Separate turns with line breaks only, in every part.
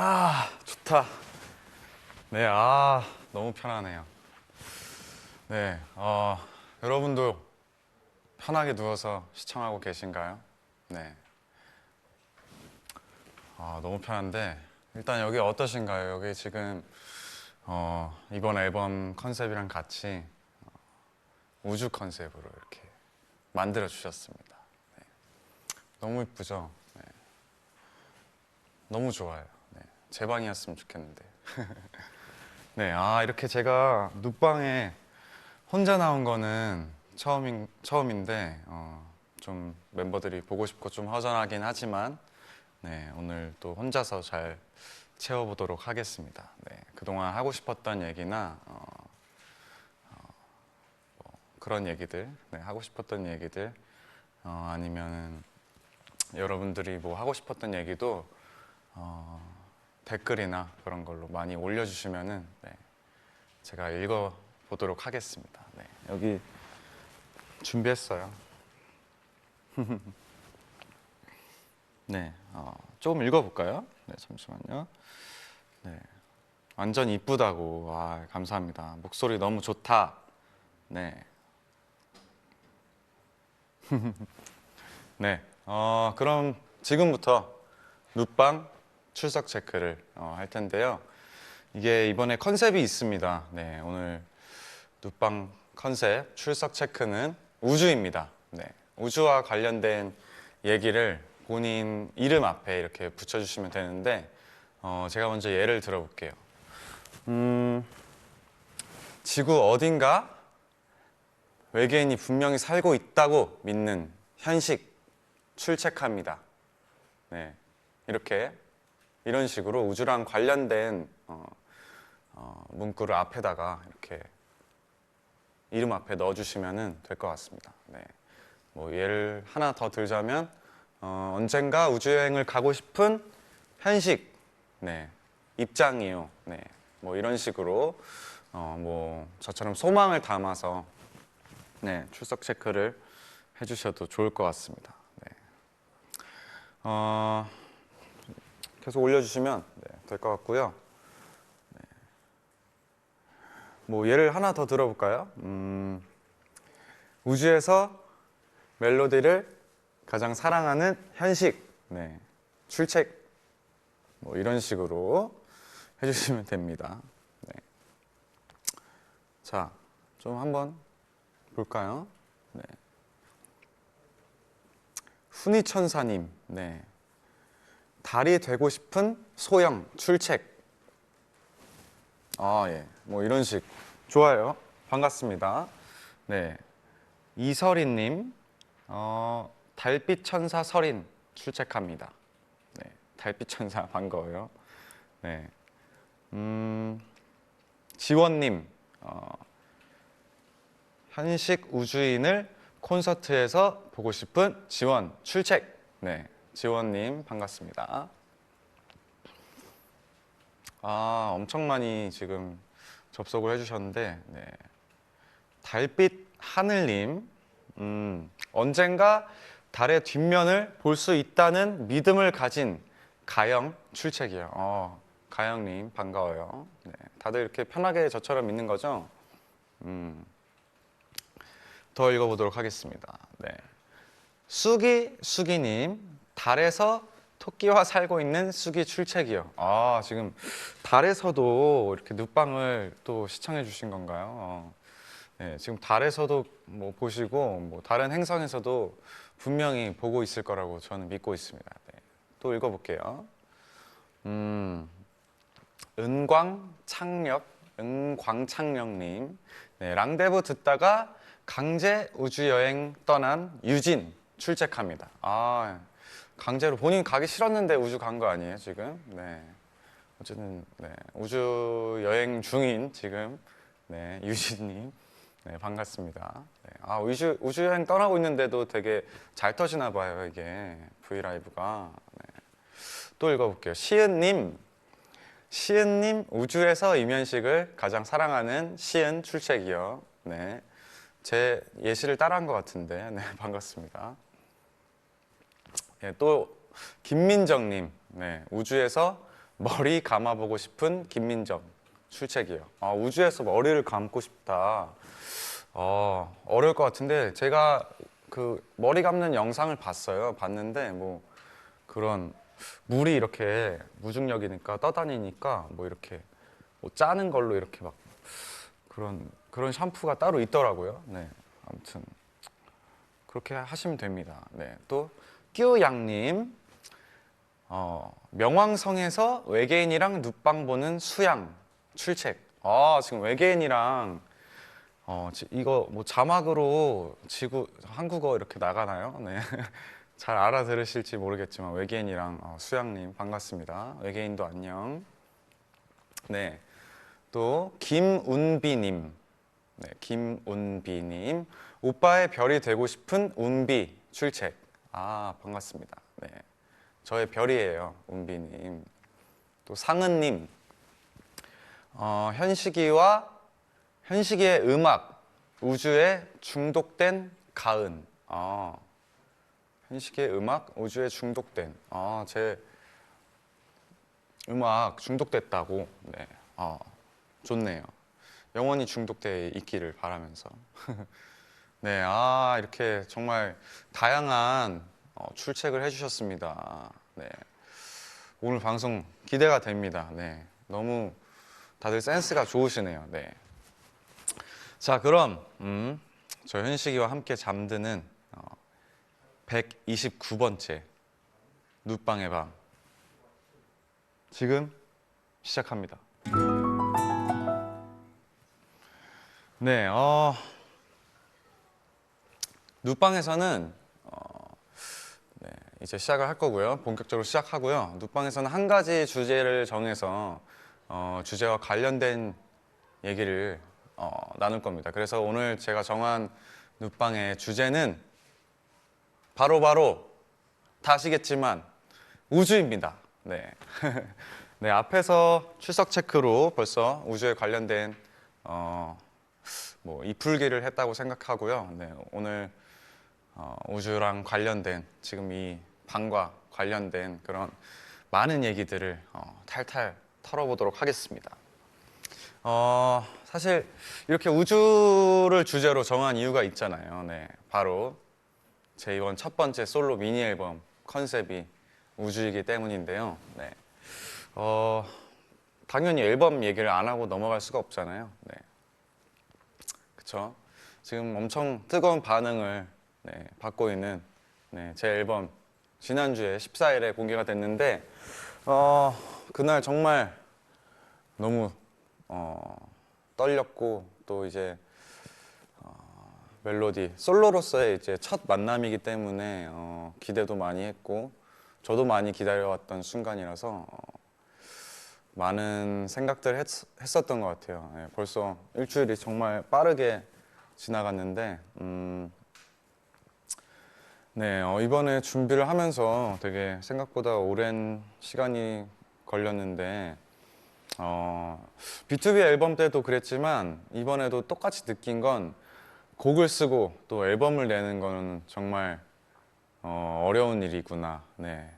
아, 좋다. 네, 너무 편하네요. 네, 여러분도 편하게 누워서 시청하고 계신가요? 네. 너무 편한데, 일단 여기 어떠신가요? 여기 지금, 이번 앨범 컨셉이랑 같이 우주 컨셉으로 이렇게 만들어 주셨습니다. 네. 너무 이쁘죠? 네. 너무 좋아요. 네. 제 방이었으면 좋겠는데. 네, 이렇게 제가 눕방에 혼자 나온 거는 처음인데, 좀 멤버들이 보고 싶고 좀 허전하긴 하지만, 네, 오늘 또 혼자서 잘 채워보도록 하겠습니다. 네, 그동안 하고 싶었던 얘기나, 그런 얘기들, 네, 하고 싶었던 얘기들, 아니면은 여러분들이 뭐 하고 싶었던 얘기도, 댓글이나 그런 걸로 많이 올려주시면은, 네, 제가 읽어보도록 하겠습니다. 네, 여기 준비했어요. 네, 조금 읽어볼까요? 네, 잠시만요. 네, 완전 이쁘다고. 감사합니다. 목소리 너무 좋다. 네, 네. 그럼 지금부터 눕방 출석 체크를 할 텐데요. 이게 이번에 컨셉이 있습니다. 네, 오늘 눕방 컨셉 출석 체크는 우주입니다. 네, 우주와 관련된 얘기를 본인 이름 앞에 이렇게 붙여주시면 되는데, 제가 먼저 예를 들어볼게요. 지구 어딘가 외계인이 분명히 살고 있다고 믿는 현식 출첵합니다. 네, 이런 식으로 우주랑 관련된 문구를 앞에다가 이렇게 이름 앞에 넣어주시면 될 것 같습니다. 네, 뭐 예를 하나 더 들자면 언젠가 우주여행을 가고 싶은 현식, 네, 입장이요. 네, 뭐 이런 식으로 뭐 저처럼 소망을 담아서 네, 출석 체크를 해주셔도 좋을 것 같습니다. 네. 계속 올려주시면 네, 될 것 같고요. 네. 뭐 예를 하나 더 들어볼까요? 우주에서 멜로디를 가장 사랑하는 현식, 네, 출첵, 뭐 이런 식으로 해주시면 됩니다. 네. 자, 좀 한번 볼까요? 네. 훈이천사님, 네. 달이 되고 싶은 소영, 출첵. 예. 뭐 이런 식. 좋아요. 반갑습니다. 네. 이설이님, 달빛 천사 설인 출첵합니다. 네. 달빛 천사 반가워요. 네. 지원님, 현식 우주인을 콘서트에서 보고 싶은 지원 출첵. 네. 지원님 반갑습니다. 엄청 많이 지금 접속을 해주셨는데, 네. 달빛 하늘님, 언젠가 달의 뒷면을 볼 수 있다는 믿음을 가진 가영 출첵이요. 가영님 반가워요. 네. 다들 이렇게 편하게 저처럼 믿는 거죠? 더 읽어보도록 하겠습니다. 네. 수기님, 달에서 토끼와 살고 있는 수기 출첵이요. 지금 달에서도 이렇게 눕방을 또 시청해 주신 건가요? 네, 지금 달에서도 뭐 보시고 뭐 다른 행성에서도 분명히 보고 있을 거라고 저는 믿고 있습니다. 네, 또 읽어볼게요. 은광창력님, 네, 랑데부 듣다가 강제 우주여행 떠난 유진 출첵합니다. 강제로 본인 가기 싫었는데 우주 간 거 아니에요 지금? 네, 어쨌든 네, 우주 여행 중인 지금 네, 유진님, 네, 반갑습니다. 네, 우주 여행 떠나고 있는데도 되게 잘 터지나 봐요 이게 브이라이브가. 네. 또 읽어볼게요. 시은님 우주에서 이면식을 가장 사랑하는 시은 출첵이요. 네, 제 예시를 따라한 것 같은데, 네, 반갑습니다. 네, 또 김민정님, 네, 우주에서 머리 감아보고 싶은 김민정 출첵이요. 아, 우주에서 머리를 감고 싶다. 어려울 것 같은데 제가 그 머리 감는 영상을 봤는데 뭐 그런 물이 이렇게 무중력이니까 떠다니니까 뭐 이렇게 뭐 짜는 걸로 이렇게 막 그런 샴푸가 따로 있더라고요. 네, 아무튼 그렇게 하시면 됩니다. 네, 또 끼우양님, 명왕성에서 외계인이랑 눕방 보는 수양 출첵. 아, 지금 외계인이랑 이거 뭐 자막으로 한국어 이렇게 나가나요? 네. 잘 알아들으실지 모르겠지만 외계인이랑 수양님 반갑습니다. 외계인도 안녕. 네. 또 김운비님. 네, 김운비님. 오빠의 별이 되고 싶은 운비 출첵. 아, 반갑습니다. 네. 저의 별이에요. 운비님. 또 상은님. 현식이의 음악, 우주에 중독된 가은. 현식이의 음악, 우주에 중독된. 제 음악 중독됐다고. 네, 좋네요. 영원히 중독돼 있기를 바라면서. 네, 이렇게 정말 다양한 출첵을 해주셨습니다. 네, 오늘 방송 기대가 됩니다. 네, 너무 다들 센스가 좋으시네요. 네. 자, 그럼 저 현식이와 함께 잠드는 129번째 눕방의 밤 지금 시작합니다. 네, 눕방에서는 네, 이제 시작을 할 거고요. 본격적으로 시작하고요. 눕방에서는 한 가지 주제를 정해서 주제와 관련된 얘기를 나눌 겁니다. 그래서 오늘 제가 정한 눕방의 주제는 바로 다 아시겠지만 우주입니다. 네. 네, 앞에서 출석 체크로 벌써 우주에 관련된 뭐 이풀기를 했다고 생각하고요. 네, 오늘 우주랑 관련된 지금 이 방과 관련된 그런 많은 얘기들을 탈탈 털어보도록 하겠습니다. 사실 이렇게 우주를 주제로 정한 이유가 있잖아요. 네, 바로 제 이번 첫 번째 솔로 미니 앨범 컨셉이 우주이기 때문인데요. 네, 당연히 앨범 얘기를 안 하고 넘어갈 수가 없잖아요. 네, 그렇죠. 지금 엄청 뜨거운 반응을 받고 있는 제 앨범 지난주에 14일에 공개가 됐는데 그날 정말 너무 떨렸고 또 이제 멜로디 솔로로서의 이제 첫 만남이기 때문에 기대도 많이 했고 저도 많이 기다려왔던 순간이라서 많은 생각들을 했었던 것 같아요. 네, 벌써 일주일이 정말 빠르게 지나갔는데 네, 이번에 준비를 하면서 되게 생각보다 오랜 시간이 걸렸는데 B2B 앨범 때도 그랬지만 이번에도 똑같이 느낀 건 곡을 쓰고 또 앨범을 내는 거는 정말 어려운 일이구나. 네,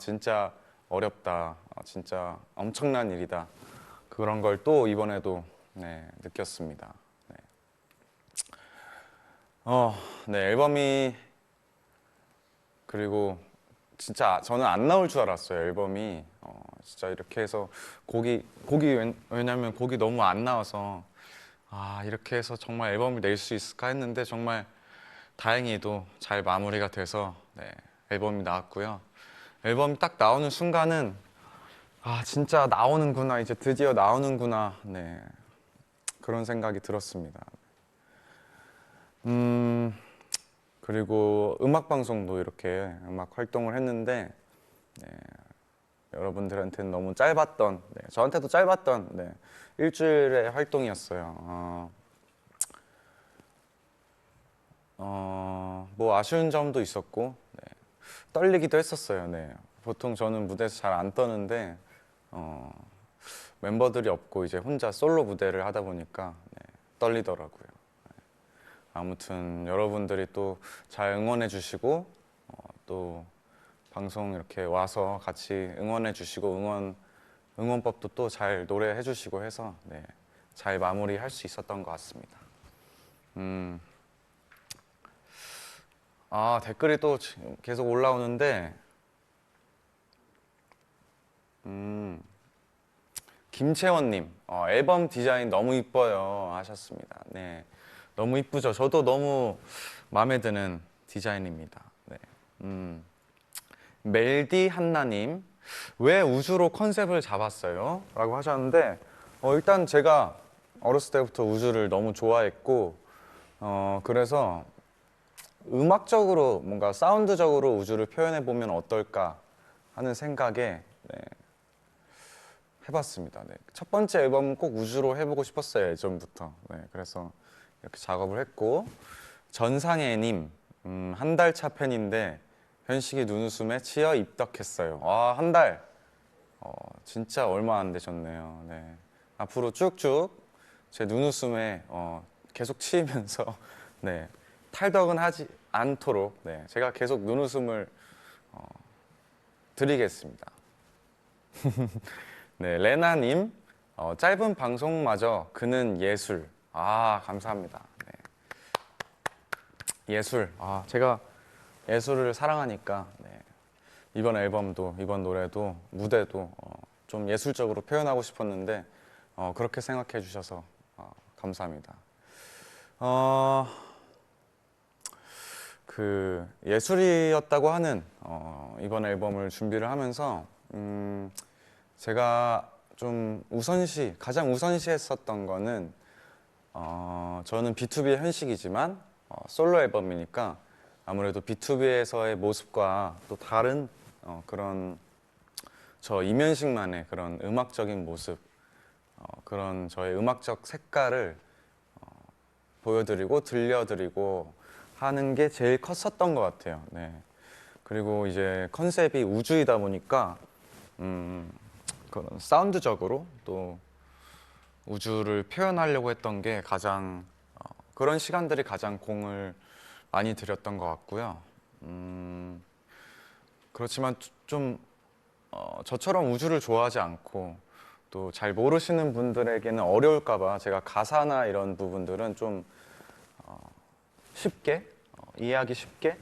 진짜 어렵다. 진짜 엄청난 일이다. 그런 걸 또 이번에도 느꼈습니다. 네. 네, 앨범이 그리고 진짜 저는 안 나올 줄 알았어요. 앨범이 진짜 이렇게 해서 곡이 왜냐면 곡이 너무 안 나와서 이렇게 해서 정말 앨범을 낼 수 있을까 했는데 정말 다행히도 잘 마무리가 돼서 앨범이 나왔고요. 앨범이 딱 나오는 순간은 진짜 나오는구나, 이제 드디어 나오는구나, 네, 그런 생각이 들었습니다. 그리고 음악 방송도 이렇게 음악 활동을 했는데 여러분들한테는 너무 짧았던, 저한테도 짧았던 일주일의 활동이었어요. 뭐 아쉬운 점도 있었고 떨리기도 했었어요. 네. 보통 저는 무대에서 잘 안 떠는데 멤버들이 없고 이제 혼자 솔로 무대를 하다 보니까 떨리더라고요. 아무튼 여러분들이 또 잘 응원해 주시고 또 방송 이렇게 와서 같이 응원해 주시고 응원법도 또 잘 노래해 주시고 해서 잘 마무리할 수 있었던 것 같습니다. 댓글이 또 계속 올라오는데 김채원님 앨범 디자인 너무 이뻐요 하셨습니다. 네, 너무 이쁘죠. 저도 너무 마음에 드는 디자인입니다. 네. 멜디 한나님 왜 우주로 컨셉을 잡았어요? 라고 하셨는데 일단 제가 어렸을 때부터 우주를 너무 좋아했고 그래서 음악적으로 뭔가 사운드적으로 우주를 표현해 보면 어떨까 하는 생각에 해봤습니다. 첫 번째 앨범은 꼭 우주로 해보고 싶었어요. 예전부터. 그래서 이렇게 작업을 했고 전상애님 한 달 차 팬인데 현식이 눈웃음에 치여 입덕했어요. 한 달. 진짜 얼마 안 되셨네요. 앞으로 쭉쭉 제 눈웃음에 계속 치이면서 탈덕은 하지 않도록 제가 계속 눈웃음을 드리겠습니다. 레나님 짧은 방송마저 그는 예술. 감사합니다. 예술. 제가 예술을 사랑하니까 이번 앨범도 이번 노래도 무대도 좀 예술적으로 표현하고 싶었는데 그렇게 생각해 주셔서 감사합니다. 그 예술이었다고 하는 이번 앨범을 준비를 하면서 제가 좀 가장 우선시했었던 거는 저는 B2B의 현식이지만 솔로 앨범이니까 아무래도 B2B에서의 모습과 또 다른 그런 저 이면식만의 그런 음악적인 모습 그런 저의 음악적 색깔을 보여드리고 들려드리고 하는 게 제일 컸었던 것 같아요. 그리고 이제 컨셉이 우주이다 보니까 그런 사운드적으로 또 우주를 표현하려고 했던 게 가장 그런 시간들이 가장 공을 많이 들였던 것 같고요. 그렇지만 좀 저처럼 우주를 좋아하지 않고 또 잘 모르시는 분들에게는 어려울까봐 제가 가사나 이런 부분들은 좀 쉽게 이해하기 쉽게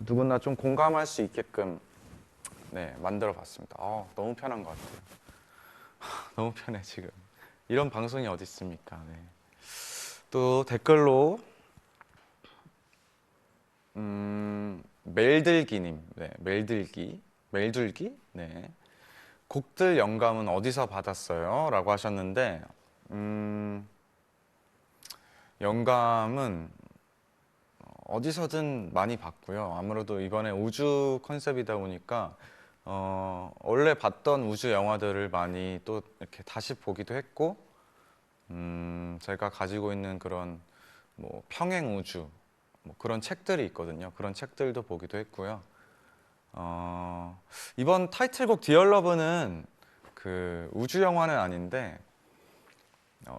누구나 좀 공감할 수 있게끔 만들어 봤습니다. 너무 편한 것 같아요. 너무 편해 지금. 이런 방송이 어디 있습니까? 또 댓글로 멜들기님, 멜들기, 곡들 영감은 어디서 받았어요? 라고 하셨는데 영감은 어디서든 많이 받고요. 아무래도 이번에 우주 컨셉이다 보니까 원래 봤던 우주 영화들을 많이 또 이렇게 다시 보기도 했고 제가 가지고 있는 그런 뭐 평행 우주 뭐 그런 책들이 있거든요. 그런 책들도 보기도 했고요. 이번 타이틀곡 디얼 러브는 그 우주 영화는 아닌데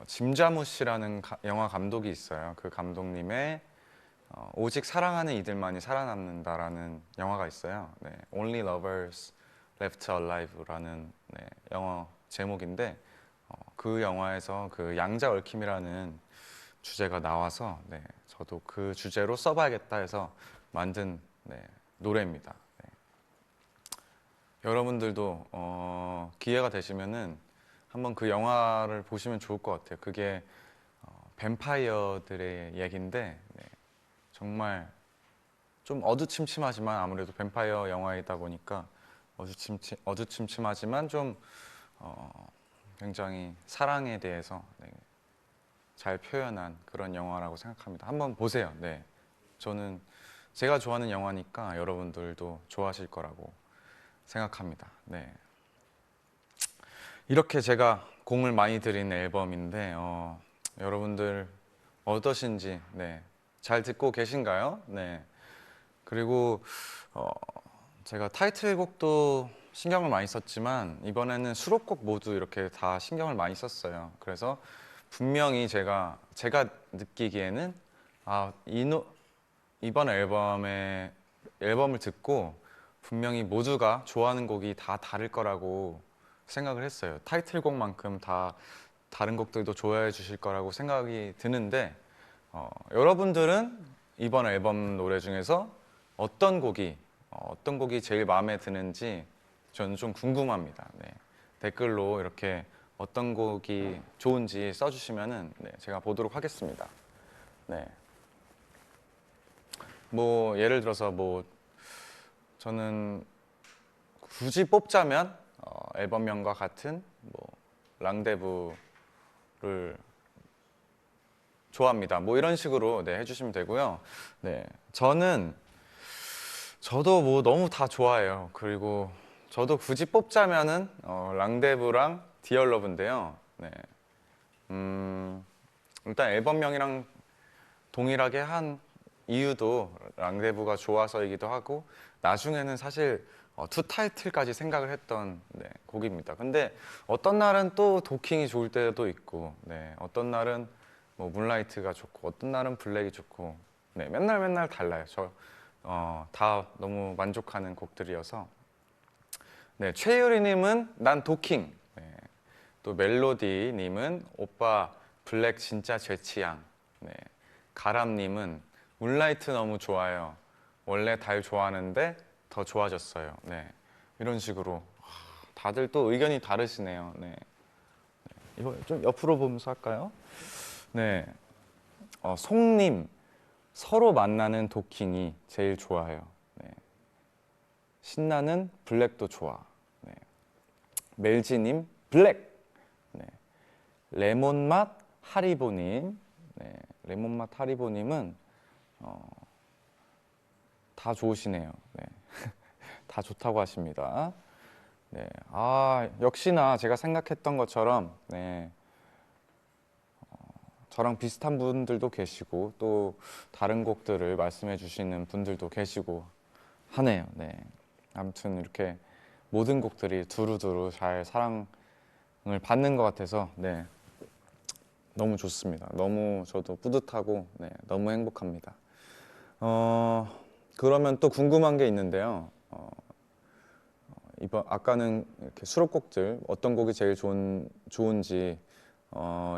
짐 자무시라는 영화 감독이 있어요. 그 감독님의 오직 사랑하는 이들만이 살아남는다라는 영화가 있어요. Only Lovers Left Alive라는 영어 제목인데 그 영화에서 그 양자 얽힘이라는 주제가 나와서 저도 그 주제로 써봐야겠다 해서 만든 노래입니다. 여러분들도 기회가 되시면은 한번 그 영화를 보시면 좋을 것 같아요. 그게 뱀파이어들의 얘기인데 정말 좀 어두침침하지만 아무래도 뱀파이어 영화이다 보니까 어두침침하지만 좀 굉장히 사랑에 대해서 잘 표현한 그런 영화라고 생각합니다. 한번 보세요. 저는 제가 좋아하는 영화니까 여러분들도 좋아하실 거라고 생각합니다. 이렇게 제가 공을 많이 들인 앨범인데 여러분들 어떠신지 잘 듣고 계신가요? 그리고 제가 타이틀곡도 신경을 많이 썼지만 이번에는 수록곡 모두 이렇게 다 신경을 많이 썼어요. 그래서 분명히 제가 느끼기에는 이번 앨범을 듣고 분명히 모두가 좋아하는 곡이 다 다를 거라고 생각을 했어요. 타이틀곡만큼 다 다른 곡들도 좋아해 주실 거라고 생각이 드는데 여러분들은 이번 앨범 노래 중에서 어떤 곡이 제일 마음에 드는지 저는 좀 궁금합니다. 네. 댓글로 이렇게 어떤 곡이 좋은지 써주시면은 제가 보도록 하겠습니다. 네. 뭐 예를 들어서 뭐 저는 굳이 뽑자면 앨범명과 같은 뭐 랑데부를 좋아합니다. 뭐 이런 식으로 해주시면 되고요. 네, 저도 뭐 너무 다 좋아해요. 그리고 저도 굳이 뽑자면은 랑데부랑 디얼 러브인데요. 네, 일단 앨범명이랑 동일하게 한 이유도 랑데부가 좋아서이기도 하고 나중에는 사실 투 타이틀까지 생각을 했던 곡입니다. 근데 어떤 날은 또 도킹이 좋을 때도 있고 어떤 날은 뭐 문라이트가 좋고 어떤 날은 블랙이 좋고 맨날 달라요. 다 너무 만족하는 곡들이어서 최유리님은 난 도킹, 또 멜로디님은 오빠 블랙 진짜 제 취향, 가람님은 문라이트 너무 좋아요. 원래 달 좋아하는데 더 좋아졌어요. 이런 식으로 다들 또 의견이 다르시네요. 이거 좀 옆으로 보면서 할까요? 송님 서로 만나는 도킹이 제일 좋아요. 신나는 블랙도 좋아. 멜지님 블랙. 레몬맛 하리보님. 레몬맛 하리보님은 다 좋으시네요. 다 좋다고 하십니다. 역시나 제가 생각했던 것처럼 저랑 비슷한 분들도 계시고 또 다른 곡들을 말씀해 주시는 분들도 계시고 하네요. 아무튼 이렇게 모든 곡들이 두루두루 잘 사랑을 받는 것 같아서 너무 좋습니다. 너무 저도 뿌듯하고 너무 행복합니다. 그러면 또 궁금한 게 있는데요. 아까는 이렇게 수록곡들 어떤 곡이 제일 좋은지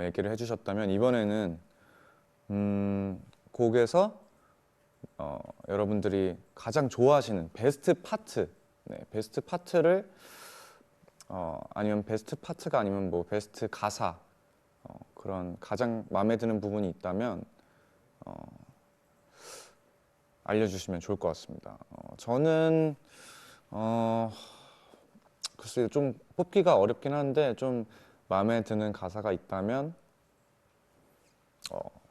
얘기를 해주셨다면 이번에는 곡에서 여러분들이 가장 좋아하시는 베스트 파트, 베스트 파트를 아니면 베스트 파트가 아니면 뭐 베스트 가사 그런 가장 마음에 드는 부분이 있다면 알려주시면 좋을 것 같습니다. 저는 글쎄요, 좀 뽑기가 어렵긴 한데 좀 마음에 드는 가사가 있다면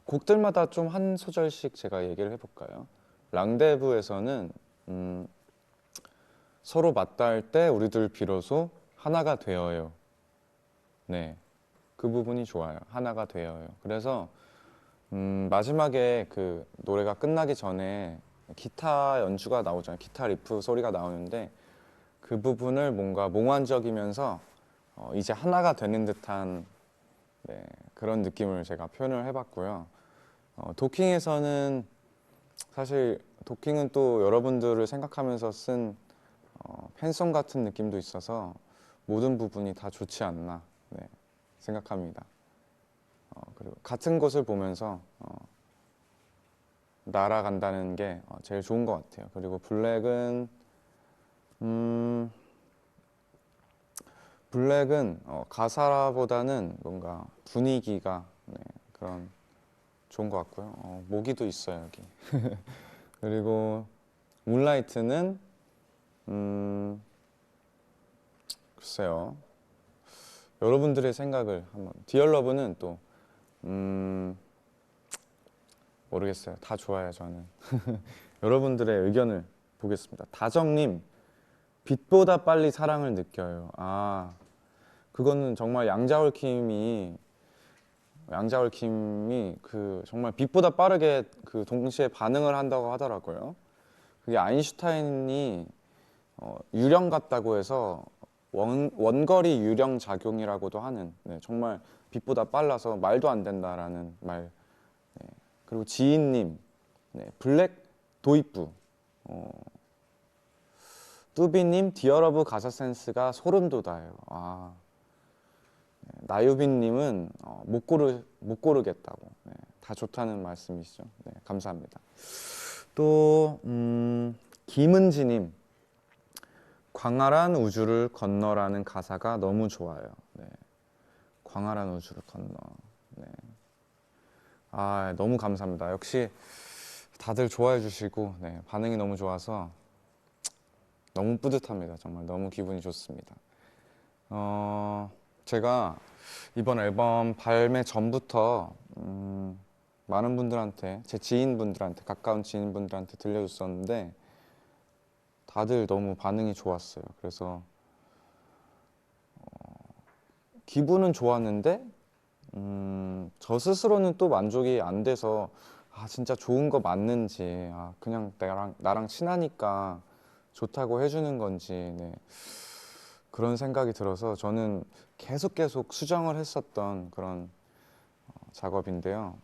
곡들마다 좀 한 소절씩 제가 얘기를 해볼까요? 랑데부에서는 서로 맞닿을 때 우리들 비로소 하나가 되어요. 그 부분이 좋아요. 하나가 되어요. 그래서 마지막에 그 노래가 끝나기 전에 기타 연주가 나오잖아요. 기타 리프 소리가 나오는데 그 부분을 뭔가 몽환적이면서 이제 하나가 되는 듯한 그런 느낌을 제가 표현을 해봤고요. 도킹에서는 사실 도킹은 또 여러분들을 생각하면서 쓴 팬송 같은 느낌도 있어서 모든 부분이 다 좋지 않나 생각합니다. 그리고 같은 곳을 보면서 날아간다는 게 제일 좋은 것 같아요. 그리고 블랙은 가사보다는 뭔가 분위기가 그런 좋은 것 같고요. 모기도 있어요 여기. 그리고 문라이트는 글쎄요. 여러분들의 생각을 한번. 디얼러브는 또 모르겠어요. 다 좋아요 저는. 여러분들의 의견을 보겠습니다. 다정님 빛보다 빨리 사랑을 느껴요. 그거는 정말 양자월킴이 그 정말 빛보다 빠르게 그 동시에 반응을 한다고 하더라고요. 그게 아인슈타인이
유령 같다고 해서 원거리 유령 작용이라고도 하는, 네, 정말 빛보다 빨라서 말도 안 된다라는 말. 네, 그리고 지인님, 네, 블랙 도입부, 뚜비님 디어러브 가사 센스가 소름 돋아요. 네, 나유빈님은 못 고르겠다고. 네, 다 좋다는 말씀이시죠. 네, 감사합니다. 또 김은지님, 광활한 우주를 건너라는 가사가 너무 좋아요. 네, 광활한 우주를 건너. 네. 너무 감사합니다. 역시 다들 좋아해 주시고, 네, 반응이 너무 좋아서 너무 뿌듯합니다. 정말 너무 기분이 좋습니다. 제가 이번 앨범 발매 전부터 많은 분들한테, 제 지인분들한테, 가까운 지인분들한테 들려줬었는데 다들 너무 반응이 좋았어요. 그래서 기분은 좋았는데 저 스스로는 또 만족이 안 돼서 진짜 좋은 거 맞는지, 그냥 나랑 친하니까 좋다고 해주는 건지, 네, 그런 생각이 들어서 저는 계속 수정을 했었던 그런 작업인데요.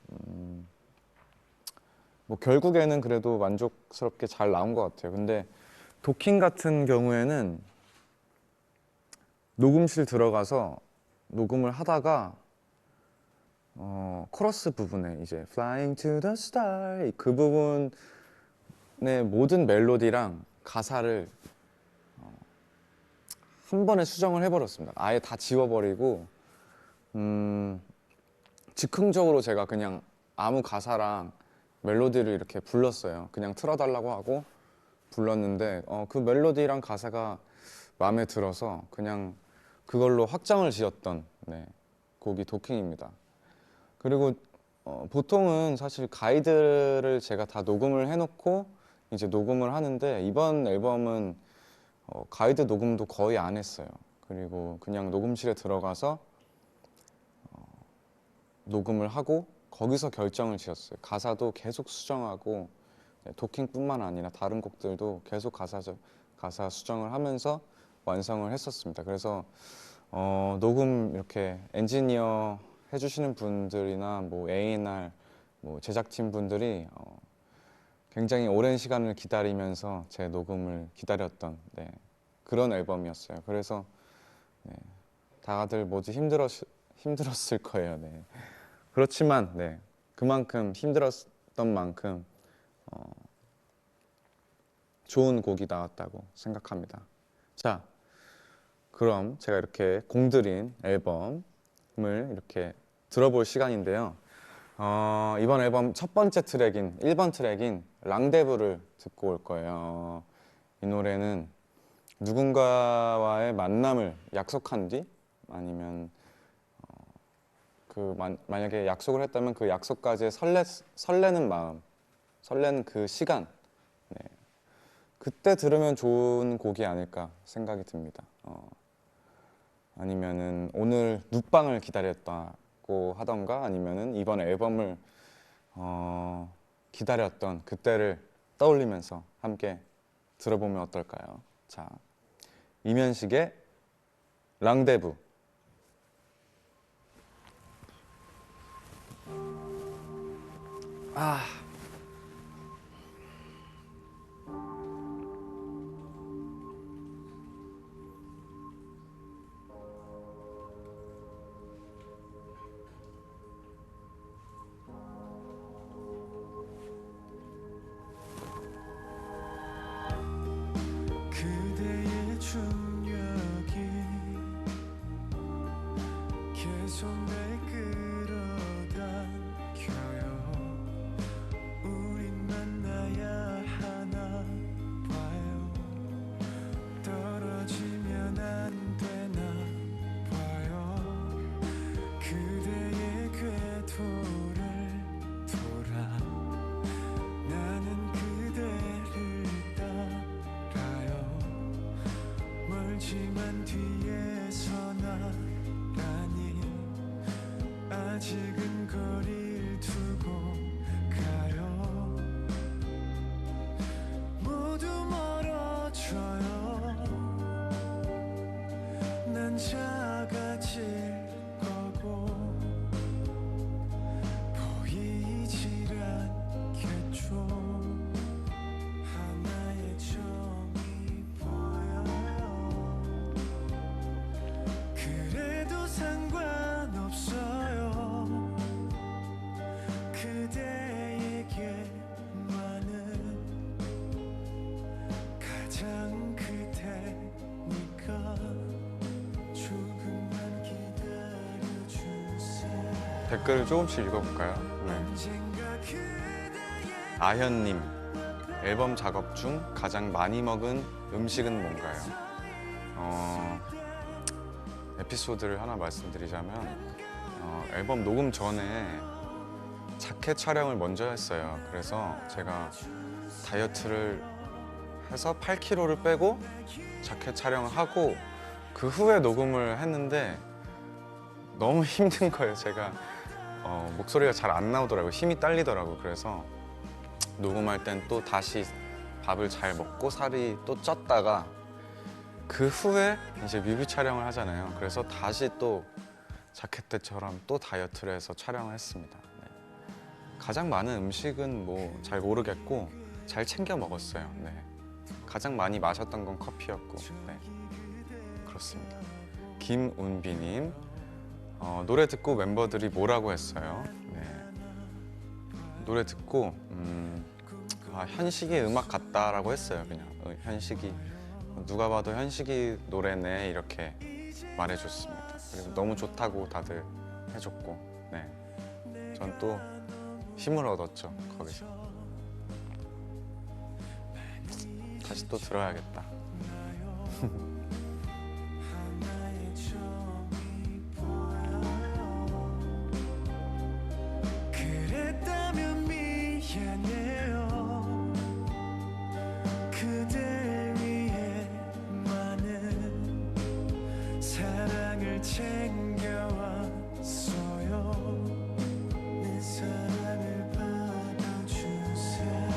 뭐 결국에는 그래도 만족스럽게 잘 나온 것 같아요. 근데 도킹 같은 경우에는 녹음실 들어가서 녹음을 하다가 코러스 부분에 이제 Flying to the Star 그 부분의 모든 멜로디랑 가사를 한 번에 수정을 해버렸습니다. 아예 다 지워버리고 즉흥적으로 제가 그냥 아무 가사랑 멜로디를 이렇게 불렀어요. 그냥 틀어달라고 하고 불렀는데 그 멜로디랑 가사가 마음에 들어서 그냥 그걸로 확장을 지었던, 네, 곡이 도킹입니다. 그리고 보통은 사실 가이드를 제가 다 녹음을 해놓고 이제 녹음을 하는데 이번 앨범은 가이드 녹음도 거의 안 했어요. 그리고 그냥 녹음실에 들어가서 녹음을 하고 거기서 결정을 지었어요. 가사도 계속 수정하고, 네, 도킹뿐만 아니라 다른 곡들도 계속 가사 수정을 하면서 완성을 했었습니다. 그래서 녹음 이렇게 엔지니어 해주시는 분들이나 뭐 A&R, 뭐 제작팀 분들이 굉장히 오랜 시간을 기다리면서 제 녹음을 기다렸던, 네, 그런 앨범이었어요. 그래서 네, 다들 모두 힘들었을 거예요. 네. 그렇지만 네, 그만큼 힘들었던 만큼 좋은 곡이 나왔다고 생각합니다. 자, 그럼 제가 이렇게 공들인 앨범을 이렇게 들어볼 시간인데요. 이번 앨범 첫 번째 트랙인 1번 트랙인 랑데부를 듣고 올 거예요. 이 노래는 누군가와의 만남을 약속한 뒤, 아니면 만약에 약속을 했다면 그 약속까지의 설레는 마음, 설레는 그 시간, 네, 그때 들으면 좋은 곡이 아닐까 생각이 듭니다. 아니면은 오늘 눕방을 기다렸다고 하던가, 아니면은 이번 앨범을 기다렸던 그때를 떠올리면서 함께 들어보면 어떨까요? 자, 이면식의 랑데부.
그대의 중력이 계속 날 끌어당겨요. 우린 만나야 하나 봐요. 떨어지면 안 되나 봐요. 그대의 궤도를 돌아 나는 그대를 따라요. 멀지만 뒤에서 나란히 아직은 거리를 두고 가요. 모두 멀어져요.
댓글을 조금씩 읽어볼까요? 네. 아현님, 앨범 작업 중 가장 많이 먹은 음식은 뭔가요? 에피소드를 하나 말씀드리자면 앨범 녹음 전에 자켓 촬영을 먼저 했어요. 그래서 제가 다이어트를 해서 8kg를 빼고 자켓 촬영을 하고 그 후에 녹음을 했는데 너무 힘든 거예요. 제가 목소리가 잘 안 나오더라고요. 힘이 딸리더라고요. 그래서 녹음할 땐 또 다시 밥을 잘 먹고 살이 또 쪘다가 그 후에 이제 뮤비 촬영을 하잖아요. 그래서 다시 또 자켓 때처럼 또 다이어트를 해서 촬영을 했습니다. 네. 가장 많은 음식은 뭐 잘 모르겠고 잘 챙겨 먹었어요. 네. 가장 많이 마셨던 건 커피였고 네. 그렇습니다. 김운비님, 노래 듣고 멤버들이 뭐라고 했어요? 네. 노래 듣고 현식이 음악 같다라고 했어요. 그냥 현식이 누가 봐도 현식이 노래네 이렇게 말해줬습니다. 그래서 너무 좋다고 다들 해줬고, 네, 전 또 힘을 얻었죠. 거기서 다시 또 들어야겠다.
그랬다면 미안해요. 그댈 위해 많은 사랑을 챙겨왔어요. 내 사랑을 받아주세요.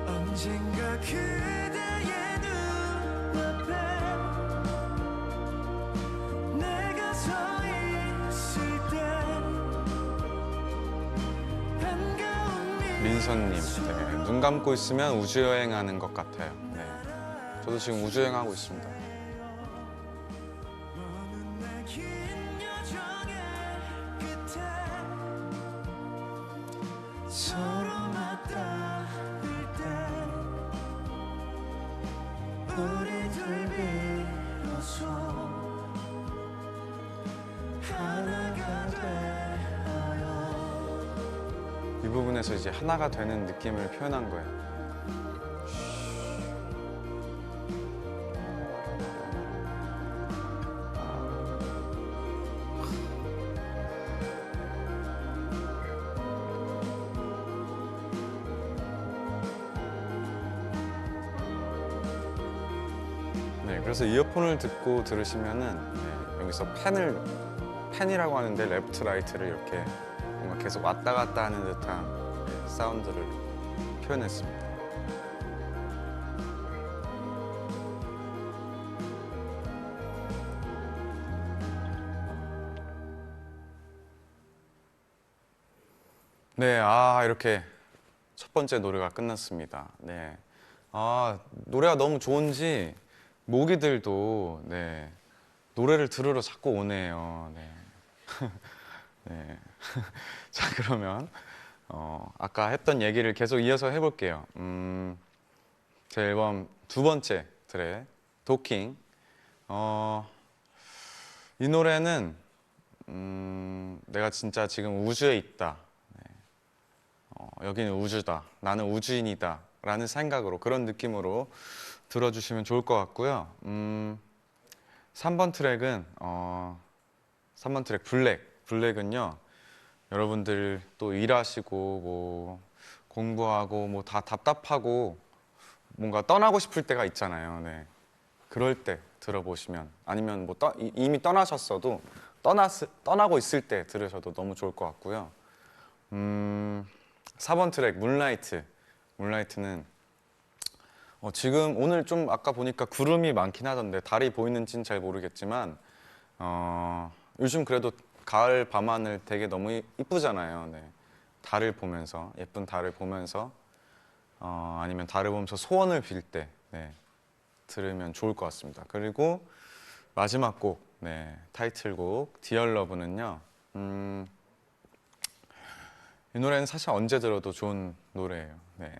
언젠가 그대의 눈앞에 내가 서 있을 때
민선님, 네, 눈 감고 있으면 우주 여행하는 것 같아요. 네, 저도 지금 우주 여행하고 있습니다.
서로 맞닿을 때 우리 둘 비로소 하나가 되어요.
이 부분에서 이제 하나가 되는 느낌을 표현한 거예요. 네, 그래서 이어폰을 듣고 들으시면은 네, 여기서 펜이라고 하는데 레프트 라이트를 이렇게 뭔가 계속 왔다 갔다 하는 듯한 네, 사운드를 표현했습니다. 네, 이렇게 첫 번째 노래가 끝났습니다. 네, 노래가 너무 좋은지 모기들도 네, 노래를 들으러 자꾸 오네요. 네. 네. 자, 그러면 아까 했던 얘기를 계속 이어서 해볼게요. 제 앨범 두 번째 트랙 도킹. 이 노래는 내가 진짜 지금 우주에 있다. 네. 여기는 우주다. 나는 우주인이다. 라는 생각으로 그런 느낌으로 들어주시면 좋을 것 같고요. 3번 트랙은 3번 트랙 블랙은요. 여러분들 또 일하시고 뭐 공부하고 뭐 다 답답하고 뭔가 떠나고 싶을 때가 있잖아요. 네. 그럴 때 들어보시면 아니면 뭐 이미 떠나셨어도 떠나고 있을 때 들으셔도 너무 좋을 것 같고요. 4번 트랙 문라이트는 지금 오늘 좀 아까 보니까 구름이 많긴 하던데 달이 보이는지는 잘 모르겠지만 요즘 그래도 가을 밤하늘 되게 너무 이쁘잖아요. 네. 달을 보면서 예쁜 달을 보면서 아니면 달을 보면서 소원을 빌 때 네, 들으면 좋을 것 같습니다. 그리고 마지막 곡 네, 타이틀곡 Dear Love는요. 이 노래는 사실 언제 들어도 좋은 노래예요. 네.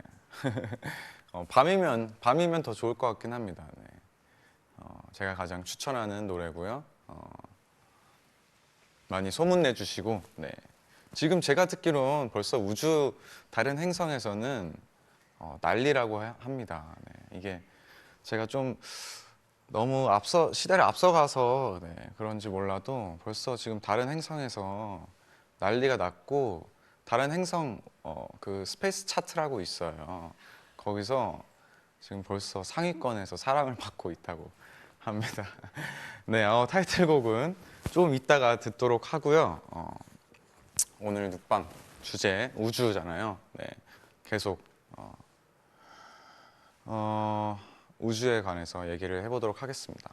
밤이면 더 좋을 것 같긴 합니다. 네. 제가 가장 추천하는 노래고요. 많이 소문내 주시고 네. 지금 제가 듣기로는 벌써 우주 다른 행성에서는 난리라고 합니다. 네. 이게 제가 좀 너무 시대를 앞서가서 네, 그런지 몰라도 벌써 지금 다른 행성에서 난리가 났고 다른 행성 그 스페이스 차트라고 있어요. 거기서 지금 벌써 상위권에서 사랑을 받고 있다고 합니다. 네, 타이틀곡은 좀 이따가 듣도록 하고요. 오늘 눕방 주제 우주잖아요. 네, 계속 우주에 관해서 얘기를 해보도록 하겠습니다.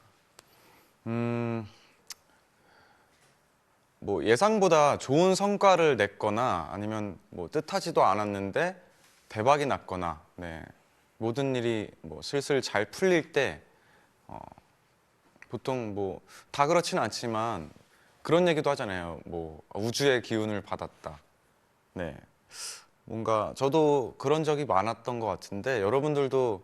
뭐 예상보다 좋은 성과를 냈거나 아니면 뭐 뜻하지도 않았는데 대박이 났거나 네, 모든 일이 뭐 슬슬 잘 풀릴 때 보통 뭐 다 그렇지는 않지만 그런 얘기도 하잖아요. 뭐 우주의 기운을 받았다. 네, 뭔가 저도 그런 적이 많았던 것 같은데 여러분들도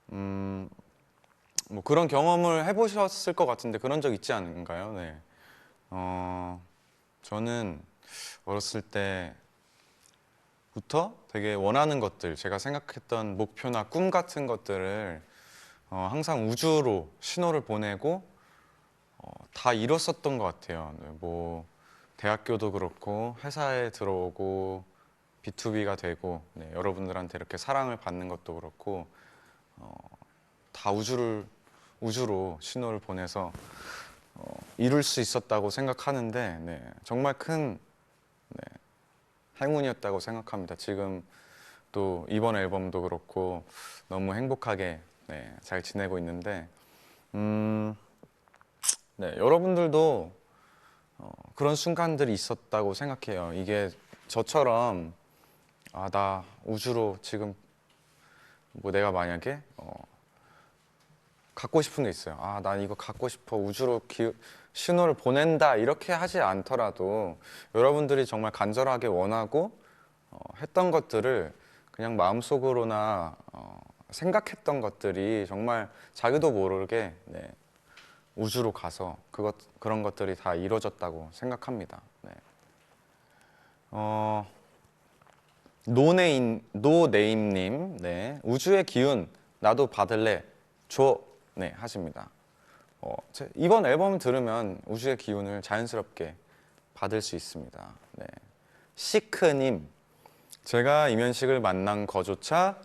뭐 그런 경험을 해보셨을 것 같은데 그런 적 있지 않은가요? 네. 저는 어렸을 때부터 되게 원하는 것들, 제가 생각했던 목표나 꿈 같은 것들을 항상 우주로 신호를 보내고 다 이뤘었던 것 같아요. 네, 뭐 대학교도 그렇고 회사에 들어오고 B2B가 되고 네, 여러분들한테 이렇게 사랑을 받는 것도 그렇고 다 우주로 신호를 보내서 이룰 수 있었다고 생각하는데 네, 정말 큰 네, 행운이었다고 생각합니다. 지금 또 이번 앨범도 그렇고 너무 행복하게 네, 잘 지내고 있는데 네, 여러분들도 그런 순간들이 있었다고 생각해요. 이게 저처럼 나 우주로 지금 뭐 내가 만약에 갖고 싶은 게 있어요. 난 이거 갖고 싶어. 우주로 신호를 보낸다. 이렇게 하지 않더라도 여러분들이 정말 간절하게 원하고 했던 것들을 그냥 마음속으로나 생각했던 것들이 정말 자기도 모르게 네, 우주로 가서 그런 것들이 다 이루어졌다고 생각합니다. 네. 노네임님, 네. 우주의 기운 나도 받을래 줘. 네, 하십니다. 이번 앨범 들으면 우주의 기운을 자연스럽게 받을 수 있습니다. 네. 시크님, 제가 이면식을 만난 거조차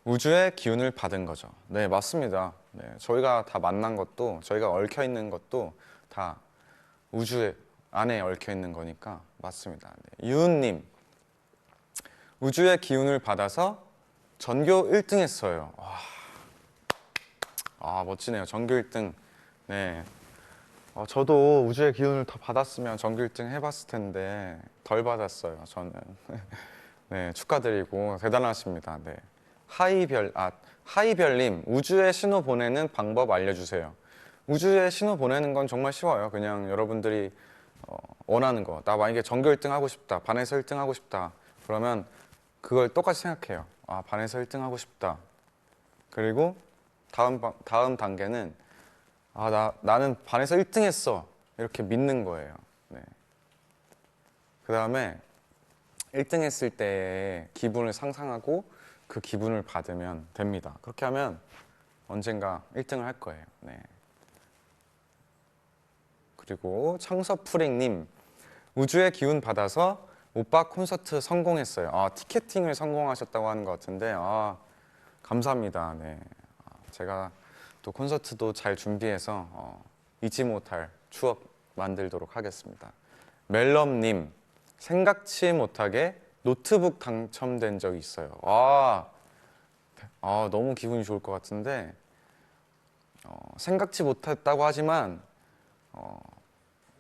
우주의 기운을 받은 거죠. 네, 맞습니다. 네, 저희가 다 만난 것도, 저희가 얽혀 있는 것도 다 우주 안에 얽혀 있는 거니까 맞습니다. 네. 유은님, 우주의 기운을 받아서 전교 1등 했어요. 멋지네요. 전교 1등. 네. 저도 우주의 기운을 더 받았으면 전교 1등 해봤을 텐데 덜 받았어요. 저는. 네, 축하드리고 대단하십니다. 네. 하이별님, 우주에 신호 보내는 방법 알려주세요. 우주에 신호 보내는 건 정말 쉬워요. 그냥 여러분들이 원하는 거. 나 만약에 전교 1등 하고 싶다. 반에서 1등 하고 싶다. 그러면 그걸 똑같이 생각해요. 반에서 1등 하고 싶다. 그리고 다음 단계는 나는 반에서 1등 했어. 이렇게 믿는 거예요. 네. 그 다음에 1등 했을 때의 기분을 상상하고 그 기분을 받으면 됩니다. 그렇게 하면 언젠가 1등을 할 거예요. 네. 그리고 청서프링님, 우주의 기운 받아서 오빠 콘서트 성공했어요. 티켓팅을 성공하셨다고 하는 것 같은데 감사합니다. 네. 제가 또 콘서트도 잘 준비해서 잊지 못할 추억 만들도록 하겠습니다. 멜럼님, 생각지 못하게 노트북 당첨된 적이 있어요. 너무 기분이 좋을 것 같은데 생각지 못했다고 하지만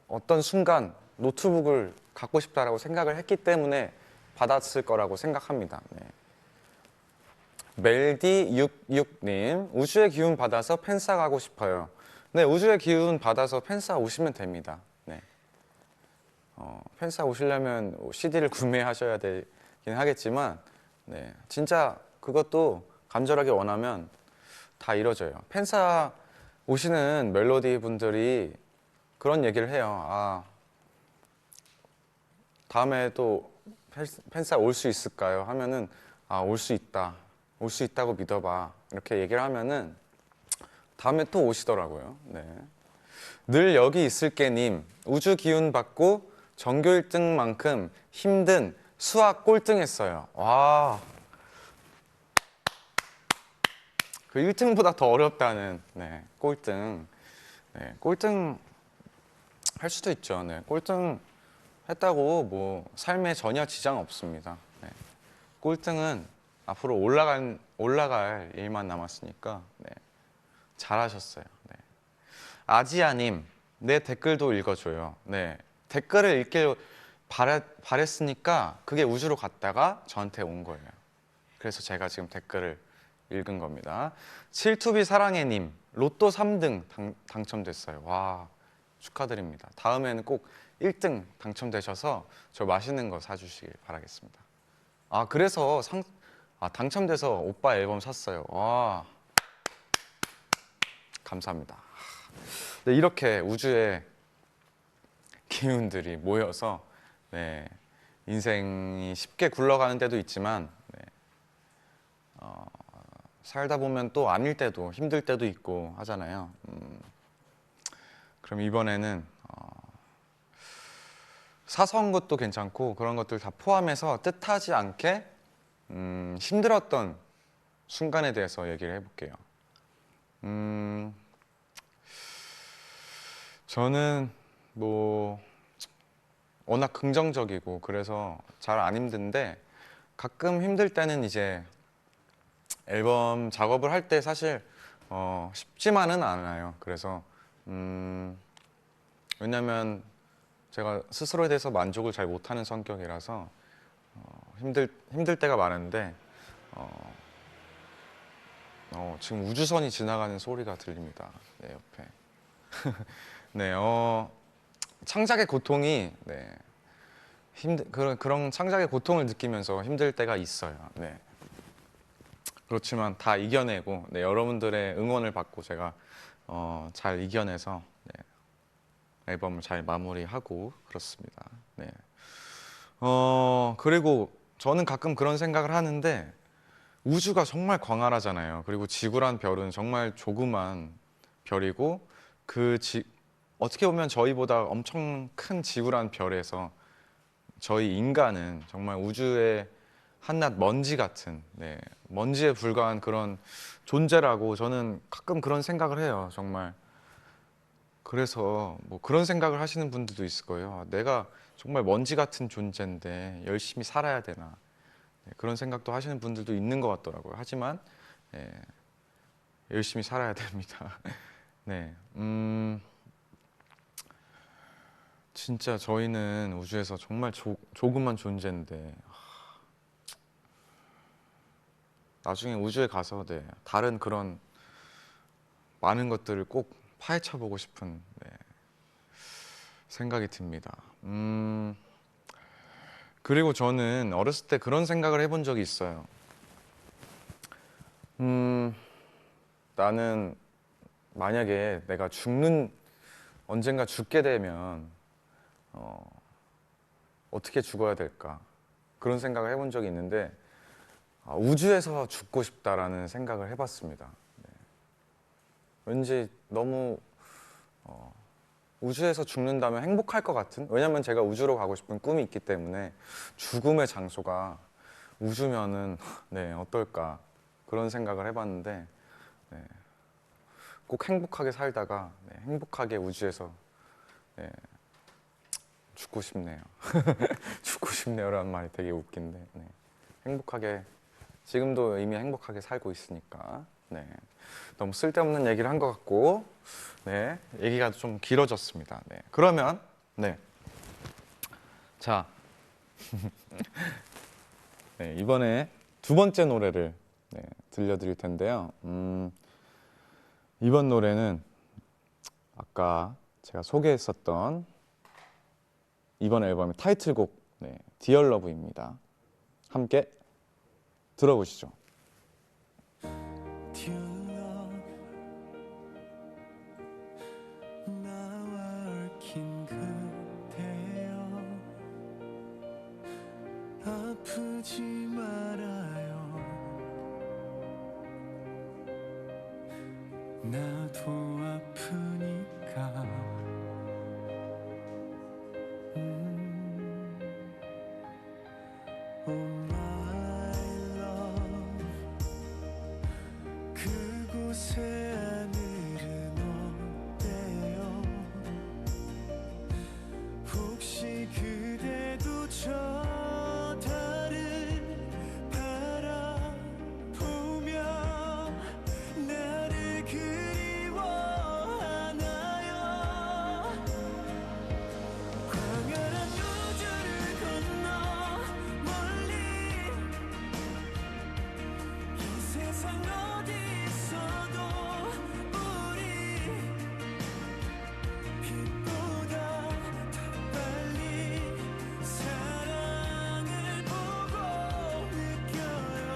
어떤 순간 노트북을 갖고 싶다라고 생각을 했기 때문에 받았을 거라고 생각합니다. 네. 멜디66님, 우주의 기운 받아서 팬싸 가고 싶어요. 네, 우주의 기운 받아서 팬싸 오시면 됩니다. 네. 팬싸 오시려면 CD를 구매하셔야 되긴 하겠지만, 네, 진짜 그것도 간절하게 원하면 다 이루어져요. 팬싸 오시는 멜로디 분들이 그런 얘기를 해요.
다음에 또 팬싸 올 수 있을까요? 하면은 아, 올 수 있다. 올 수 있다고 믿어봐. 이렇게 얘기를 하면은 다음에 또 오시더라고요. 네. 늘 여기 있을게님. 우주 기운 받고 전교 1등만큼 힘든 수학 꼴등했어요. 와. 그 1등보다 더 어렵다는 네, 꼴등. 네, 꼴등 할 수도 있죠. 네, 꼴등 했다고 뭐 삶에 전혀 지장 없습니다. 네. 꼴등은 앞으로 올라갈 일만 남았으니까 네, 잘하셨어요. 네. 아지아님, 내 댓글도 읽어줘요. 네, 댓글을 읽길 바랬으니까 그게 우주로 갔다가 저한테 온 거예요. 그래서 제가 지금 댓글을 읽은 겁니다. 7투비 사랑해님, 로또 3등 당첨됐어요. 와, 축하드립니다. 다음에는 꼭 1등 당첨되셔서 저 맛있는 거 사주시길 바라겠습니다. 아, 그래서 당첨돼서 오빠 앨범 샀어요. 와, 감사합니다. 네, 이렇게 우주의 기운들이 모여서 네, 인생이 쉽게 굴러가는 때도 있지만 네, 살다 보면 또 아닐 때도 힘들 때도 있고 하잖아요. 그럼 이번에는 사소한 것도 괜찮고 그런 것들 다 포함해서 뜻하지 않게 힘들었던 순간에 대해서 얘기를 해볼게요. 저는 뭐 워낙 긍정적이고 그래서 잘 안 힘든데 가끔 힘들 때는 이제 앨범 작업을 할 때 사실 쉽지만은 않아요. 그래서 왜냐면 제가 스스로에 대해서 만족을 잘 못하는 성격이라서 힘들 때가 많은데 지금 우주선이 지나가는 소리가 들립니다. 네, 옆에. 네, 창작의 고통이 네, 그런 창작의 고통을 느끼면서 힘들 때가 있어요. 네. 그렇지만 다 이겨내고 네, 여러분들의 응원을 받고 제가 잘 이겨내서 네, 앨범을 잘 마무리하고 그렇습니다. 네. 그리고 저는 가끔 그런 생각을 하는데 우주가 정말 광활하잖아요. 그리고 지구란 별은 정말 조그만 별이고 어떻게 보면 저희보다 엄청 큰 지구란 별에서 저희 인간은 정말 우주의 한낱 먼지 같은 네, 먼지에 불과한 그런 존재라고 저는 가끔 그런 생각을 해요. 정말. 그래서 뭐 그런 생각을 하시는 분들도 있을 거예요. 내가 정말 먼지 같은 존재인데 열심히 살아야 되나 네, 그런 생각도 하시는 분들도 있는 것 같더라고요. 하지만 네, 열심히 살아야 됩니다. 네, 진짜 저희는 우주에서 정말 조그만 존재인데 나중에 우주에 가서 네, 다른 그런 많은 것들을 꼭 파헤쳐 보고 싶은 네, 생각이 듭니다. 그리고 저는 어렸을 때 그런 생각을 해본 적이 있어요. 나는 만약에 내가 언젠가 죽게 되면 어떻게 죽어야 될까? 그런 생각을 해본 적이 있는데 우주에서 죽고 싶다라는 생각을 해봤습니다. 네. 왠지 너무 우주에서 죽는다면 행복할 것 같은? 왜냐면 제가 우주로 가고 싶은 꿈이 있기 때문에 죽음의 장소가 우주면은 네, 어떨까? 그런 생각을 해봤는데 네, 꼭 행복하게 살다가 네, 행복하게 우주에서 네, 죽고 싶네요. 죽고 싶네요라는 말이 되게 웃긴데 네, 행복하게 지금도 이미 행복하게 살고 있으니까 네, 너무 쓸데없는 얘기를 한 것 같고 네, 얘기가 좀 길어졌습니다. 네, 그러면 네, 자 네, 이번에 두 번째 노래를 네, 들려드릴 텐데요. 이번 노래는 아까 제가 소개했었던 이번 앨범의 타이틀곡 네, Dear Love입니다. 함께 들어보시죠.
Dear love, 나와 얽힌 그대여 나도 아프니까 Oh my love 그곳의 하늘은 어때요 혹시 그대도 저 달을 바라보며 나를 그리워하나요 광활한 우주를 건너 멀리 이 세상 어디 있어도 우리 빛보다 더 빨리 사랑을 보고 느껴요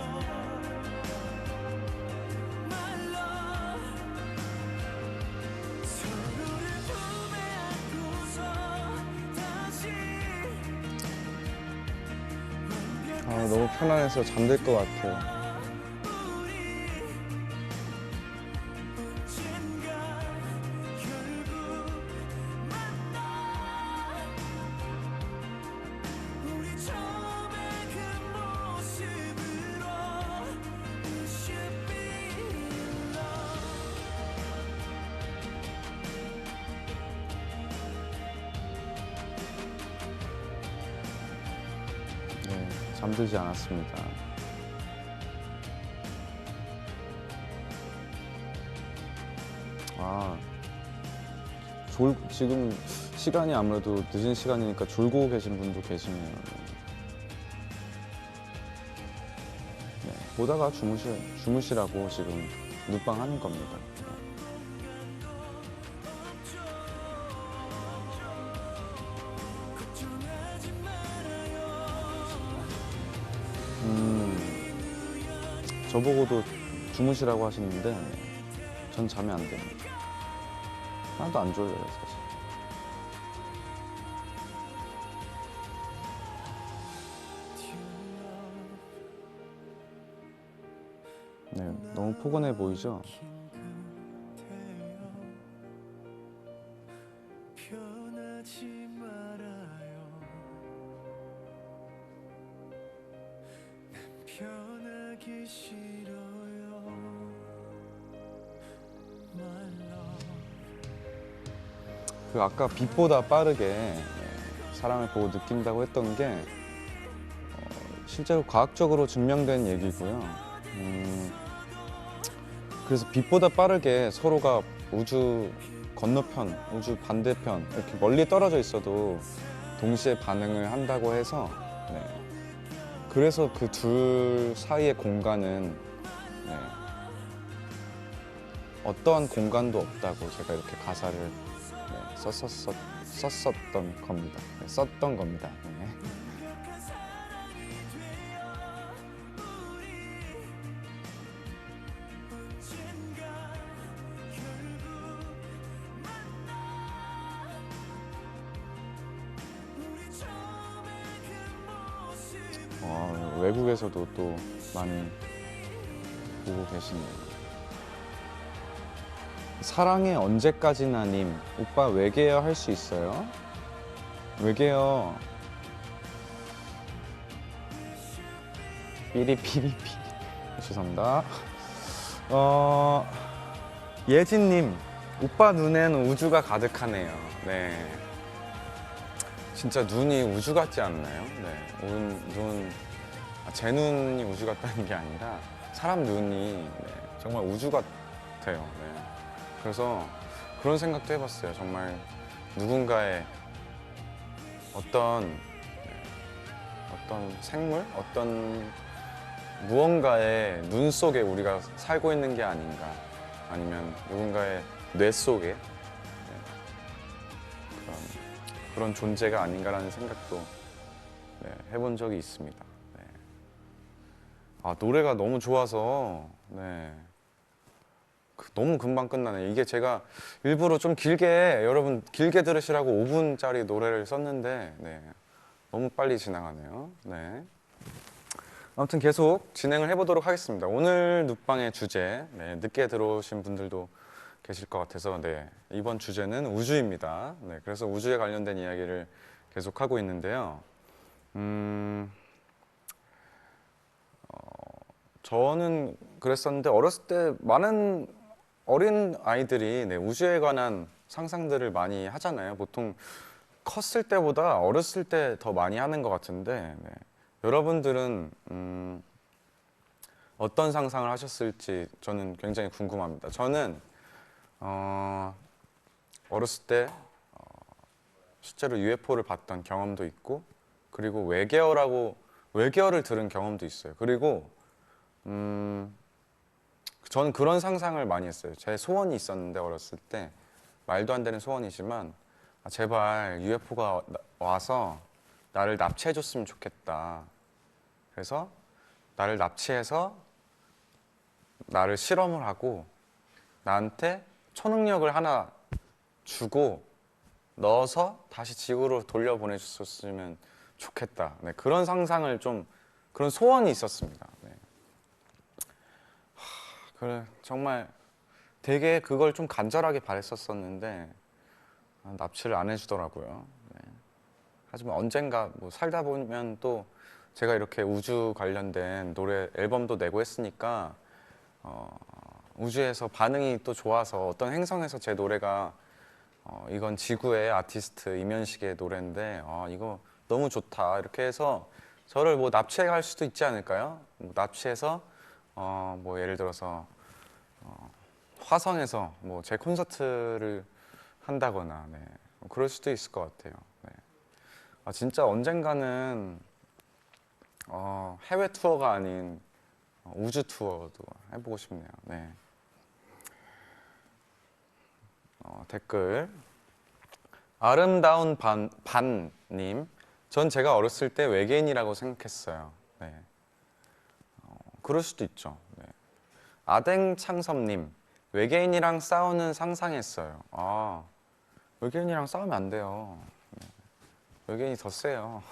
My love 서로를 품에 안고서 다시
아, 너무 편안해서 잠들 것 같아요.
우리 언젠가 결국 만나 우리 처음의 그 모습으로 We should be in love
네, 잠들지 않았습니다. 아, 지금 시간이 아무래도 늦은 시간이니까 졸고 계신 분도 계시네요. 네, 보다가 주무시라고 지금 눕방 하는 겁니다.
걱정하지 말아요
저보고도 주무시라고 하시는데 전 잠이 안 됩니다. 하나도 안 졸려요, 사실. 네, 너무 포근해 보이죠?
변하지 말아요 난 변하기 싫어요 My love
그 아까 빛보다 빠르게 사랑을 보고 느낀다고 했던 게 실제로 과학적으로 증명된 얘기고요. 그래서 빛보다 빠르게 서로가 우주 건너편, 우주 반대편 이렇게 멀리 떨어져 있어도 동시에 반응을 한다고 해서 네. 그래서 그 둘 사이의 공간은 네. 어떠한 공간도 없다고 제가 이렇게 가사를 네, 썼었던 겁니다. 네, 썼던 겁니다. 네.
완벽한 사랑이 되어 우리 언젠가 결국 만나 우리 처음의 그 모습
외국에서도 또 많이 보고 계시네요. 사랑해 언제까지나 님, 오빠 외계어 할 수 있어요? 외계어 삐리삐리삐 죄송합니다. 예진님, 오빠 눈에는 우주가 가득하네요. 네, 진짜 눈이 우주 같지 않나요? 네, 제 눈이 우주 같다는 게 아니라 사람 눈이 네, 정말 우주 같아요. 네. 그래서 그런 생각도 해봤어요. 정말 누군가의 어떤 생물, 어떤 무언가의 눈 속에 우리가 살고 있는 게 아닌가, 아니면 누군가의 뇌 속에 그런 존재가 아닌가라는 생각도 네, 해본 적이 있습니다. 네. 아, 노래가 너무 좋아서 네. 너무 금방 끝나네. 이게 제가 일부러 좀 길게 여러분 길게 들으시라고 5분짜리 노래를 썼는데 네. 너무 빨리 지나가네요. 네. 아무튼 계속 진행을 해보도록 하겠습니다. 오늘 눕방의 주제 네, 늦게 들어오신 분들도
계실 것 같아서 네, 이번 주제는 우주입니다. 네, 그래서 우주에 관련된 이야기를 계속 하고 있는데요. 저는 그랬었는데 어렸을 때 많은 어린 아이들이 네, 우주에 관한 상상들을 많이 하잖아요. 보통 컸을 때보다 어렸을 때 더 많이 하는 것 같은데 네. 여러분들은 어떤 상상을 하셨을지 저는 굉장히 궁금합니다. 저는 어렸을 때 실제로 UFO를 봤던 경험도 있고 그리고 외계어를 들은 경험도 있어요. 그리고 저는 그런 상상을 많이 했어요. 제 소원이 있었는데 어렸을 때 말도 안 되는 소원이지만 제발 UFO가 와서 나를 납치해 줬으면 좋겠다. 그래서 나를 납치해서 나를 실험을 하고 나한테 초능력을 하나 주고 넣어서 다시 지구로 돌려보내줬으면 좋겠다. 네, 그런 상상을 좀 그런 소원이 있었습니다. 네. 그래 정말 되게 그걸 좀 간절하게 바랬었었는데 납치를 안 해주더라고요. 네. 하지만 언젠가 뭐 살다 보면 또 제가 이렇게 우주 관련된 노래 앨범도 내고 했으니까 우주에서 반응이 또 좋아서 어떤 행성에서 제 노래가 이건 지구의 아티스트 이면식의 노래인데 이거 너무 좋다 이렇게 해서 저를 뭐 납치해 갈 수도 있지 않을까요? 뭐 납치해서 뭐 예를 들어서 화성에서 뭐 제 콘서트를 한다거나 네. 그럴 수도 있을 것 같아요. 네. 진짜 언젠가는 해외 투어가 아닌 우주 투어도 해보고 싶네요. 네. 댓글 아름다운 반님 전 제가 어렸을 때 외계인이라고 생각했어요. 네. 그럴 수도 있죠. 네. 아댕창섭님 외계인이랑 싸우는 상상했어요. 외계인이랑 싸우면 안 돼요. 네. 외계인이 더 세요.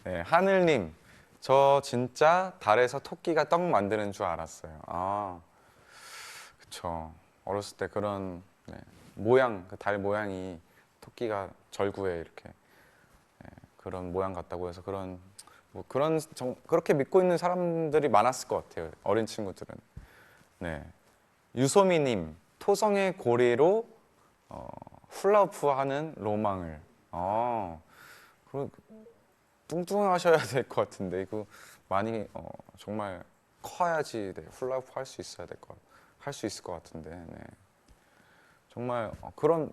네. 하늘님 저 진짜 달에서 토끼가 떡 만드는 줄 알았어요. 그쵸. 어렸을 때 그런 네. 모양, 그 달 모양이 토끼가 절구에 이렇게 그런 모양 같다고 해서 그런 뭐 그렇게 믿고 있는 사람들이 많았을 것 같아요. 어린 친구들은. 네. 유소미님 토성의 고리로 훌라후프하는 로망을. 그 뚱뚱하셔야 될 것 같은데 이거 많이 정말 커야지 네, 훌라후프 할 수 있어야 할 수 있을 것 같은데. 네. 정말 그런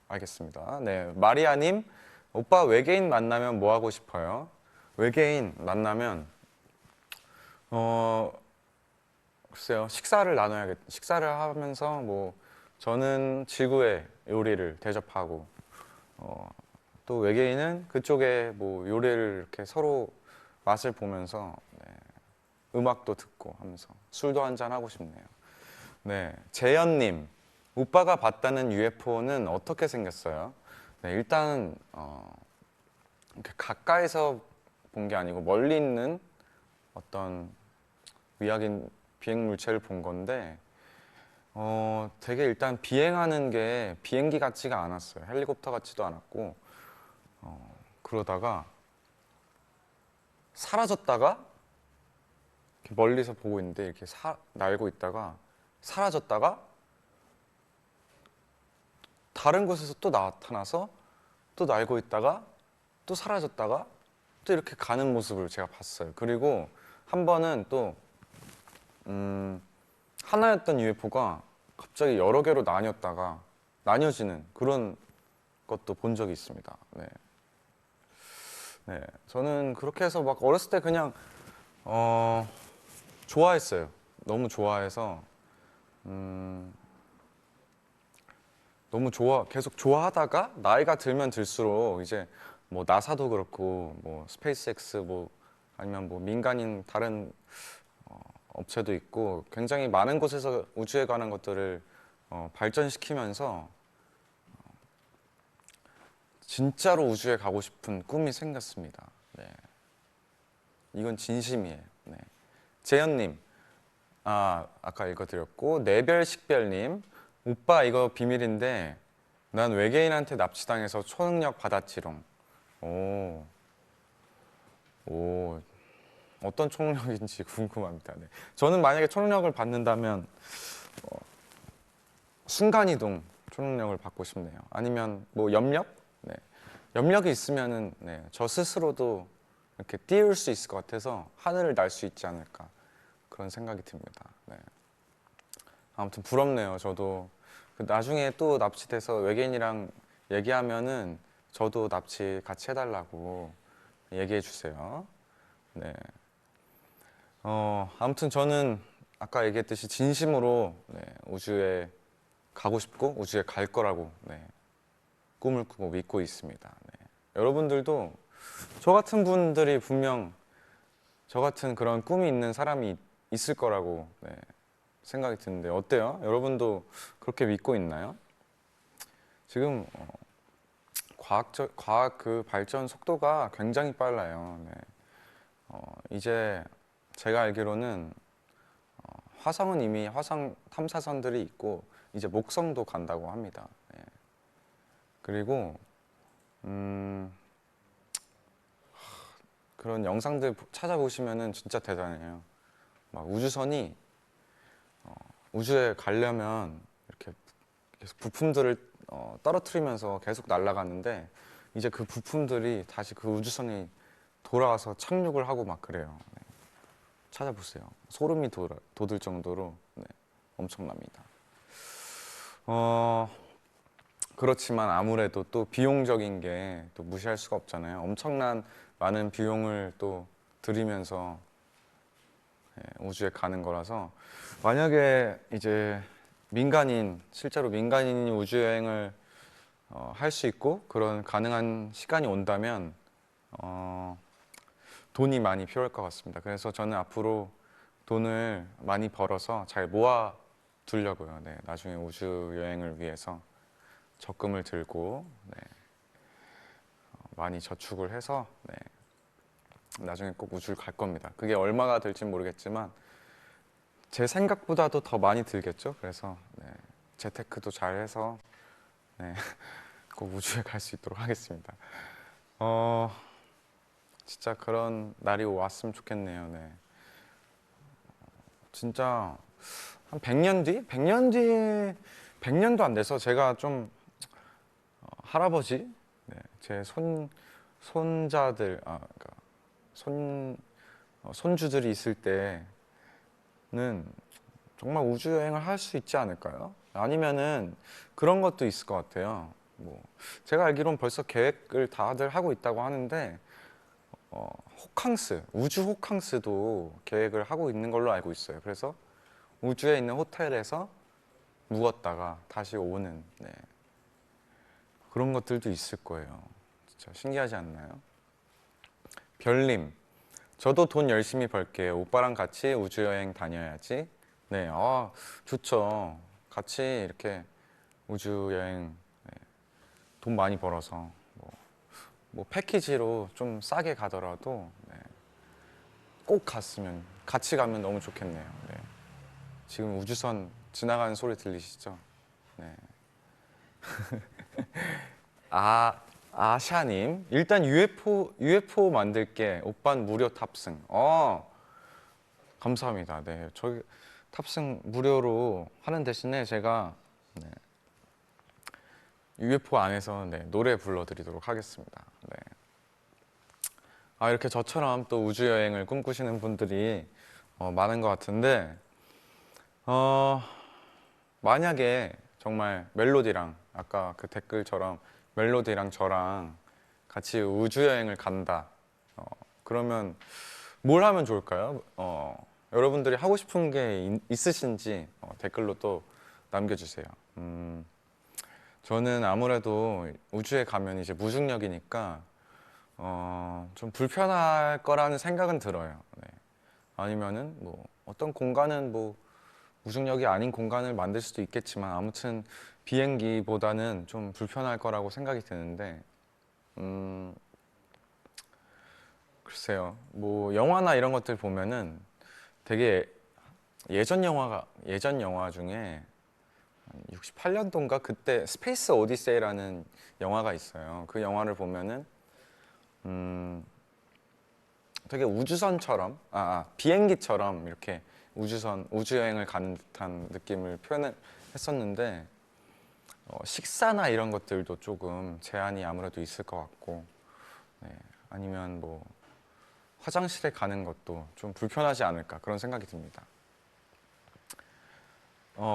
알겠습니다. 네, 마리아님, 오빠 외계인 만나면 뭐 하고 싶어요? 외계인 만나면 글쎄요, 식사를 하면서 뭐 저는 지구의 요리를 대접하고 또 외계인은 그쪽에 뭐 요리를 이렇게 서로 맛을 보면서 네, 음악도 듣고 하면서 술도 한잔 하고 싶네요. 네, 재현님. 오빠가 봤다는 UFO는 어떻게 생겼어요? 네, 일단 이렇게 가까이서 본 게 아니고 멀리 있는 어떤 위학인 비행 물체를 본 건데 되게 일단 비행하는 게 비행기 같지가 않았어요. 헬리콥터 같지도 않았고 그러다가 사라졌다가 이렇게 멀리서 보고 있는데 이렇게 날고 있다가 사라졌다가 다른 곳에서 또 나타나서 또 날고 있다가 또 사라졌다가 또 이렇게 가는 모습을 제가 봤어요. 그리고 한 번은 또 하나였던 UFO가 갑자기 여러 개로 나뉘어지는 그런 것도 본 적이 있습니다. 네. 네, 저는 그렇게 해서 막 어렸을 때 그냥 좋아했어요. 너무 좋아해서 계속 좋아하다가 나이가 들면 들수록 이제 뭐 나사도 그렇고 뭐 스페이스X 뭐 아니면 뭐 민간인 다른 업체도 있고 굉장히 많은 곳에서 우주에 관한 것들을 발전시키면서 진짜로 우주에 가고 싶은 꿈이 생겼습니다. 네. 이건 진심이에요. 네. 재현님,
아까 읽어드렸고 내별식별님 오빠 이거 비밀인데 난 외계인한테 납치당해서 초능력 받았지롱. 오, 오 어떤 초능력인지 궁금합니다. 네. 저는 만약에 초능력을 받는다면 순간이동 초능력을 받고 싶네요. 아니면 뭐 염력? 네. 염력이 있으면은 네, 저 스스로도 이렇게 띄울 수 있을 것 같아서 하늘을 날 수 있지 않을까 그런 생각이 듭니다. 네. 아무튼 부럽네요. 저도 나중에 또 납치돼서 외계인이랑 얘기하면은 저도 납치 같이 해달라고 얘기해 주세요. 네. 아무튼 저는 아까 얘기했듯이 진심으로 네, 우주에 가고 싶고 우주에 갈 거라고 네, 꿈을 꾸고 믿고 있습니다. 네. 여러분들도 저 같은 분들이 분명 저 같은 그런 꿈이 있는 사람이 있을 거라고 네, 생각이 드는데 어때요? 여러분도 그렇게 믿고 있나요? 지금 과학 그 발전 속도가 굉장히 빨라요. 네. 이제 제가 알기로는 화성은 이미 화성 탐사선들이 있고 이제 목성도 간다고 합니다. 네. 그리고 그런 영상들 찾아보시면은 진짜 대단해요. 막 우주선이 우주에 가려면 이렇게 계속 부품들을 떨어뜨리면서 계속 날아가는데 이제 그 부품들이 다시 그 우주선이 돌아와서 착륙을 하고 막 그래요. 네. 찾아보세요. 소름이 돋을 정도로 네, 엄청납니다. 그렇지만 아무래도 또 비용적인 게 또 무시할 수가 없잖아요. 엄청난 많은 비용을 또 들이면서 우주에 가는 거라서 만약에 이제 실제로 민간인이 우주 여행을 할 수 있고 그런 가능한 시간이 온다면 돈이 많이 필요할 것 같습니다. 그래서 저는 앞으로 돈을 많이 벌어서 잘 모아 두려고요. 네, 나중에 우주 여행을 위해서 적금을 들고 네, 많이 저축을 해서 네, 나중에 꼭 우주를 갈 겁니다. 그게 얼마가 될지 모르겠지만 제 생각보다도 더 많이 들겠죠. 그래서 네, 재테크도 잘 해서 네, 꼭 우주에 갈 수 있도록 하겠습니다. 진짜 그런 날이 왔으면 좋겠네요. 네. 진짜 한 100년 뒤? 100년도 안 돼서 제가 좀 할아버지, 네, 제 손자들, 그러니까 손주들이 있을 때는 정말 우주 여행을 할 수 있지 않을까요? 아니면은 그런 것도 있을 것 같아요. 뭐 제가 알기로는 벌써 계획을 다들 하고 있다고 하는데 호캉스, 우주 호캉스도 계획을 하고 있는 걸로 알고 있어요. 그래서 우주에 있는 호텔에서 묵었다가 다시 오는 네. 그런 것들도 있을 거예요. 진짜 신기하지 않나요? 별님, 저도 돈 열심히 벌게요. 오빠랑 같이 우주 여행 다녀야지. 네, 좋죠. 같이 이렇게 우주 여행 돈 많이 벌어서 뭐 패키지로 좀 싸게 가더라도 네, 꼭 같이 가면 너무 좋겠네요. 네. 지금 우주선 지나가는 소리 들리시죠? 네. 아샤님, 일단 UFO 만들게. 오빤 무료 탑승. 감사합니다. 네, 저기 탑승 무료로 하는 대신에 제가 네, UFO 안에서 네, 노래 불러드리도록 하겠습니다. 네. 이렇게 저처럼 또 우주 여행을 꿈꾸시는 분들이 많은 것 같은데 만약에 정말 멜로디랑 아까 그 댓글처럼 멜로디랑 저랑 같이 우주 여행을 간다. 그러면 뭘 하면 좋을까요? 여러분들이 하고 싶은 게 있으신지 댓글로 또 남겨주세요. 저는 아무래도 우주에 가면 이제 무중력이니까 좀 불편할 거라는 생각은 들어요. 네. 아니면은 뭐 어떤 공간은 뭐 무중력이 아닌 공간을 만들 수도 있겠지만 아무튼 비행기보다는 좀 불편할 거라고 생각이 드는데 글쎄요. 뭐 영화나 이런 것들 보면은 되게 예전 영화 중에 68년도인가 그때 스페이스 오디세이라는 영화가 있어요. 그 영화를 보면은 되게 우주선처럼 비행기처럼 이렇게 우주여행을 가는 듯한 느낌을 표현했었는데 식사나 이런 것들도 조금 제한이 아무래도 있을 것 같고 네, 아니면 뭐 화장실에 가는 것도 좀 불편하지 않을까 그런 생각이 듭니다.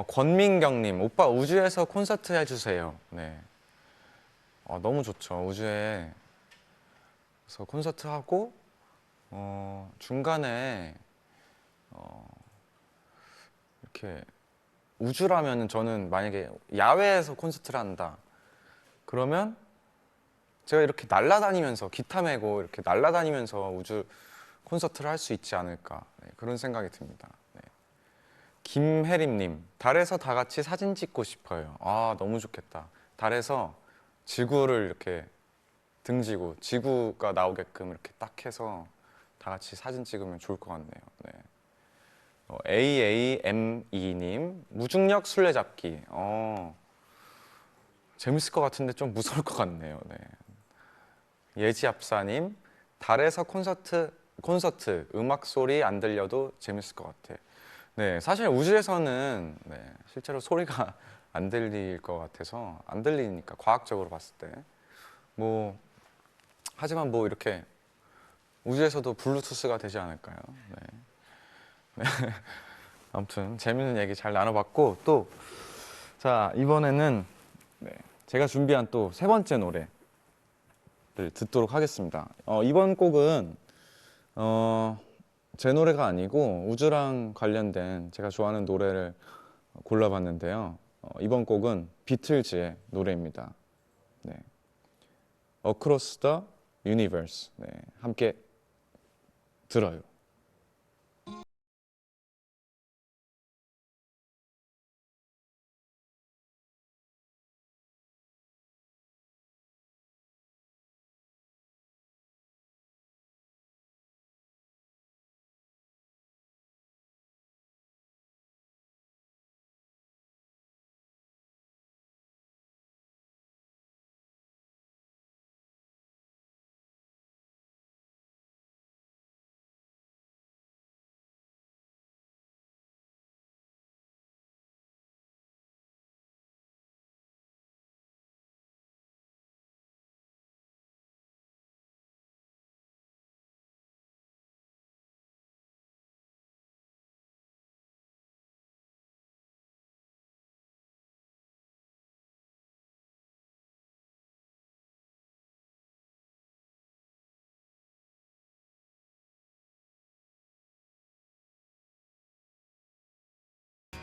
권민경님, 오빠 우주에서 콘서트 해주세요. 네, 너무 좋죠. 우주에서 콘서트 하고 중간에 이렇게 우주라면 저는 만약에 야외에서 콘서트를 한다 그러면 제가 이렇게 날아다니면서 기타 메고 이렇게 날아다니면서 우주 콘서트를 할 수 있지 않을까 네, 그런 생각이 듭니다. 네. 김혜림님, 달에서 다 같이 사진 찍고 싶어요. 아 너무 좋겠다. 달에서 지구를 이렇게 등지고 지구가 나오게끔 이렇게 딱 해서 다 같이 사진 찍으면 좋을 것 같네요. 네. AAME님, 무중력 술래잡기. 재밌을 것 같은데 좀 무서울 것 같네요. 네. 예지압사님, 달에서 콘서트 음악 소리 안 들려도 재밌을 것 같아. 네, 사실 우주에서는 네, 실제로 소리가 안 들릴 것 같아서 안 들리니까 과학적으로 봤을 때 뭐 하지만 뭐 이렇게 우주에서도 블루투스가 되지 않을까요? 네. 네. 아무튼 재밌는 얘기 잘 나눠봤고 또 자 이번에는 네, 제가 준비한 또 세 번째 노래를 듣도록 하겠습니다. 이번 곡은 제 노래가 아니고 우주랑 관련된 제가 좋아하는 노래를 골라봤는데요. 이번 곡은 비틀즈의 노래입니다. 네. Across the Universe. 네, 함께 들어요.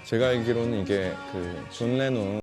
제가 알기로는 이게 그 존 레논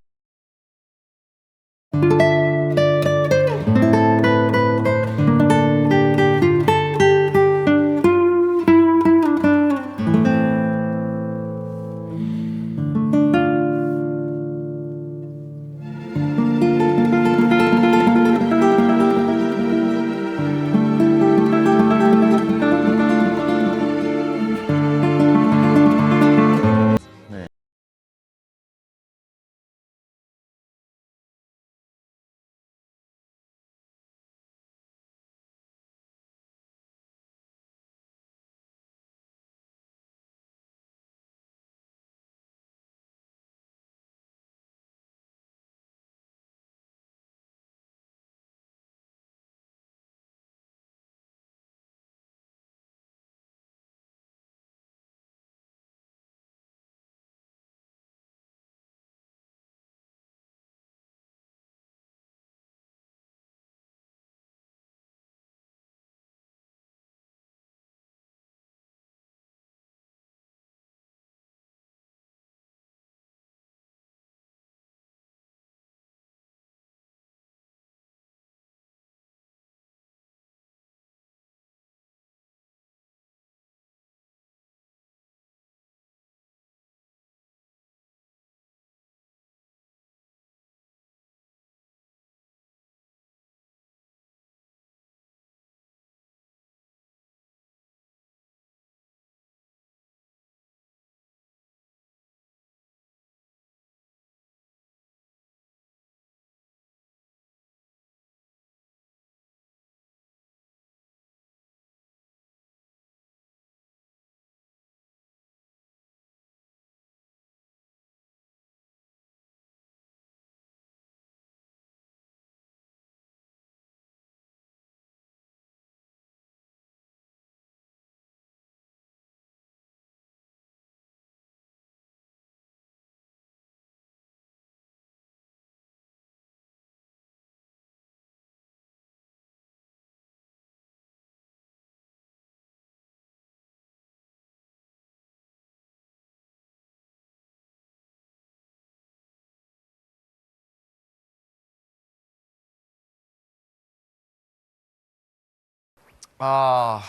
아,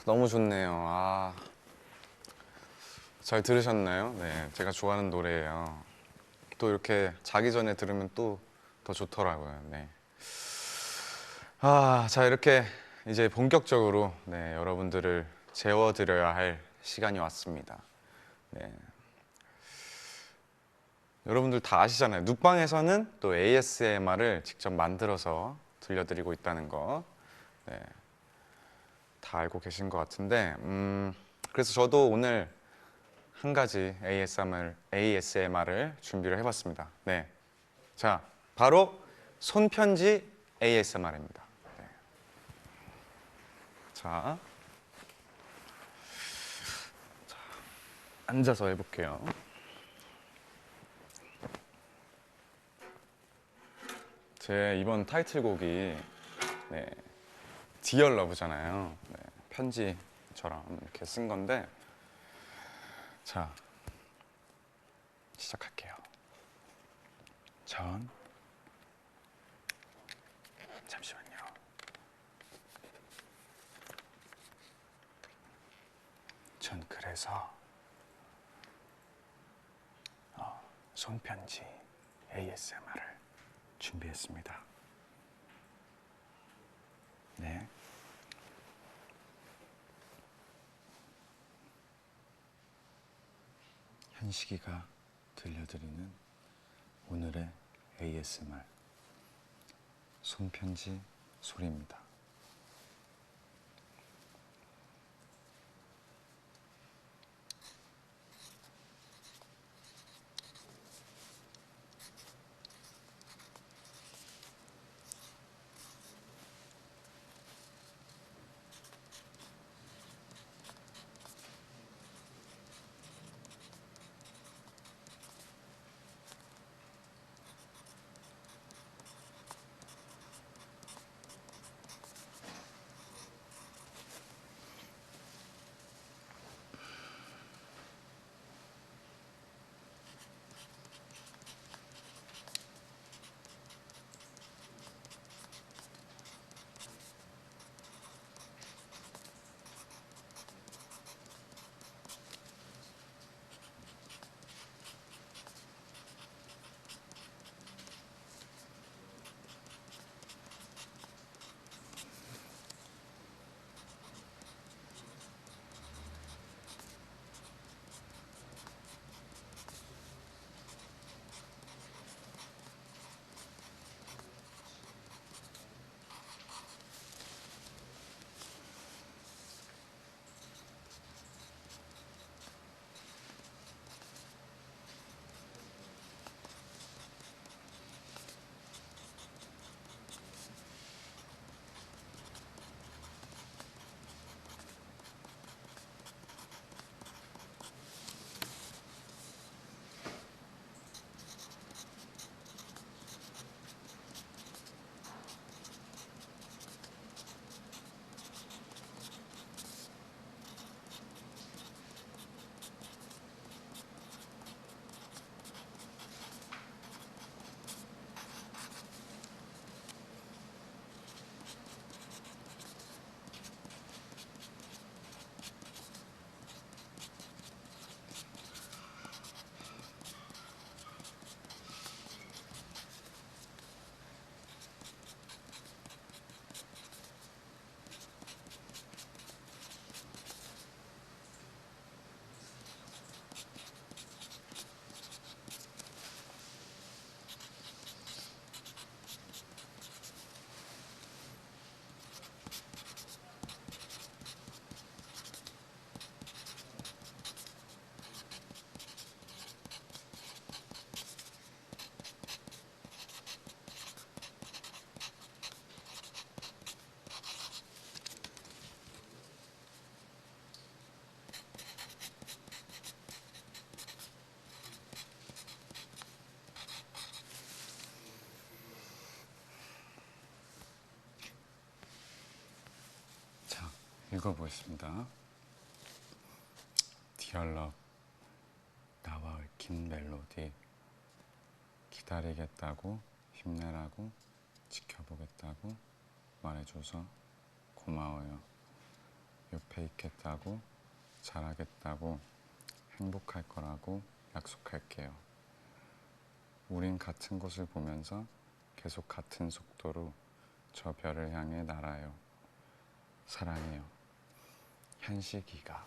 너무 좋네요. 아, 잘 들으셨나요? 네, 제가 좋아하는 노래예요. 또 이렇게 자기 전에 들으면 또 더 좋더라고요. 네. 아, 자, 이렇게 이제 본격적으로 네, 여러분들을 재워드려야 할 시간이 왔습니다. 네. 여러분들 다 아시잖아요. 눕방에서는 또 ASMR을 직접 만들어서 들려드리고 있다는 거. 네, 다 알고 계신 것 같은데, 그래서 저도 오늘 한 가지 ASMR을 준비를 해봤습니다. 네, 자, 바로 손편지 ASMR입니다. 네. 자, 앉아서 해볼게요. 제 이번 타이틀곡이 네, Dear Love잖아요. 네, 편지처럼 이렇게 쓴 건데, 자, 시작할게요. 잠시만요. 전 그래서 손편지 ASMR을 준비했습니다. 네. 현식이가 들려드리는 오늘의 ASMR 손편지 소리입니다. 자, 읽어보겠습니다. Dear Love, 나와 얽힌 멜로디 기다리겠다고 힘내라고 지켜보겠다고 말해줘서 고마워요. 옆에 있겠다고, 잘하겠다고, 행복할 거라고 약속할게요. 우린 같은 곳을 보면서 계속 같은 속도로 저 별을 향해 날아요. 사랑해요. 현식이가.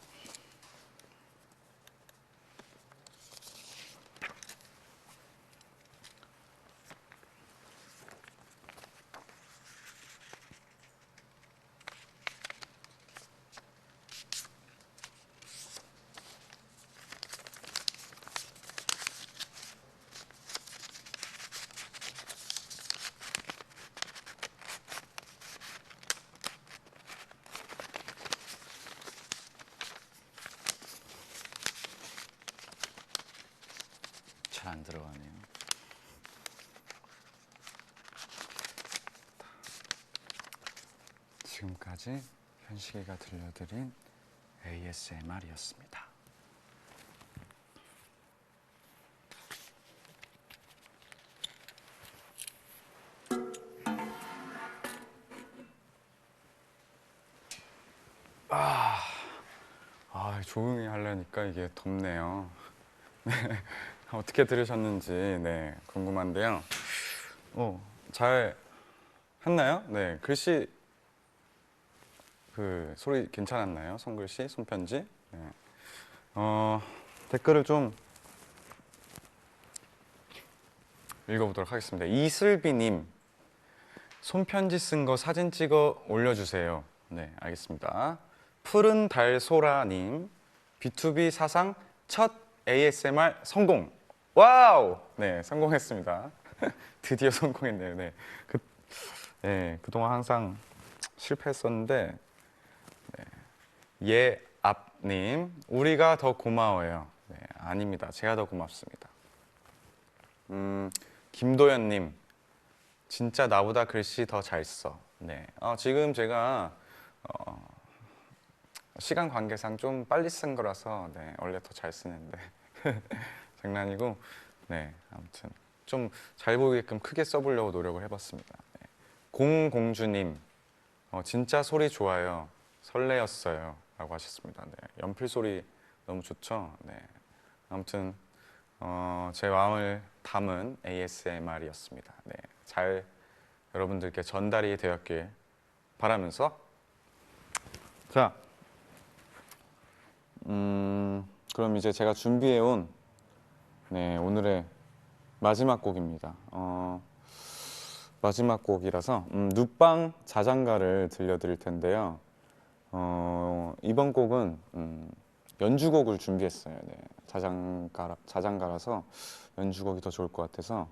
잘 안 들어가네요. 지금까지 현식이가 들려드린 ASMR이었습니다. 조용히 하려니까 이게 덥네요. 네, 어떻게 들으셨는지 네, 궁금한데요. 잘 했나요? 네, 글씨 그 소리 괜찮았나요? 손글씨, 손편지? 네. 댓글을 좀 읽어보도록 하겠습니다. 이슬비님, 손편지 쓴 거 사진 찍어 올려주세요. 네, 알겠습니다. 푸른 달 소라님, B2B 사상 첫 ASMR 성공. 와우! 네, 성공했습니다. 드디어 성공했네요. 네, 그동안 항상 실패했었는데. 예앞님, 우리가 더 고마워요. 네, 아닙니다. 제가 더 고맙습니다. 김도연님, 진짜 나보다 글씨 더 잘 써. 네, 지금 제가 시간 관계상 좀 빨리 쓴 거라서 네, 원래 더 잘 쓰는데 장난이고, 네, 아무튼 좀 잘 보이게끔 크게 써보려고 노력을 해봤습니다. 네. 공공주님, 진짜 소리 좋아요. 설레었어요. 라고 하셨습니다. 네, 연필 소리 너무 좋죠. 네, 아무튼 제 마음을 담은 ASMR이었습니다. 네, 잘 여러분들께 전달이 되었길 바라면서 자, 그럼 이제 제가 준비해온 네, 오늘의 마지막 곡입니다. 마지막 곡이라서 눕방 자장가를 들려드릴 텐데요. 이번 곡은 연주곡을 준비했어요. 네, 자장가라서 연주곡이 더 좋을 것 같아서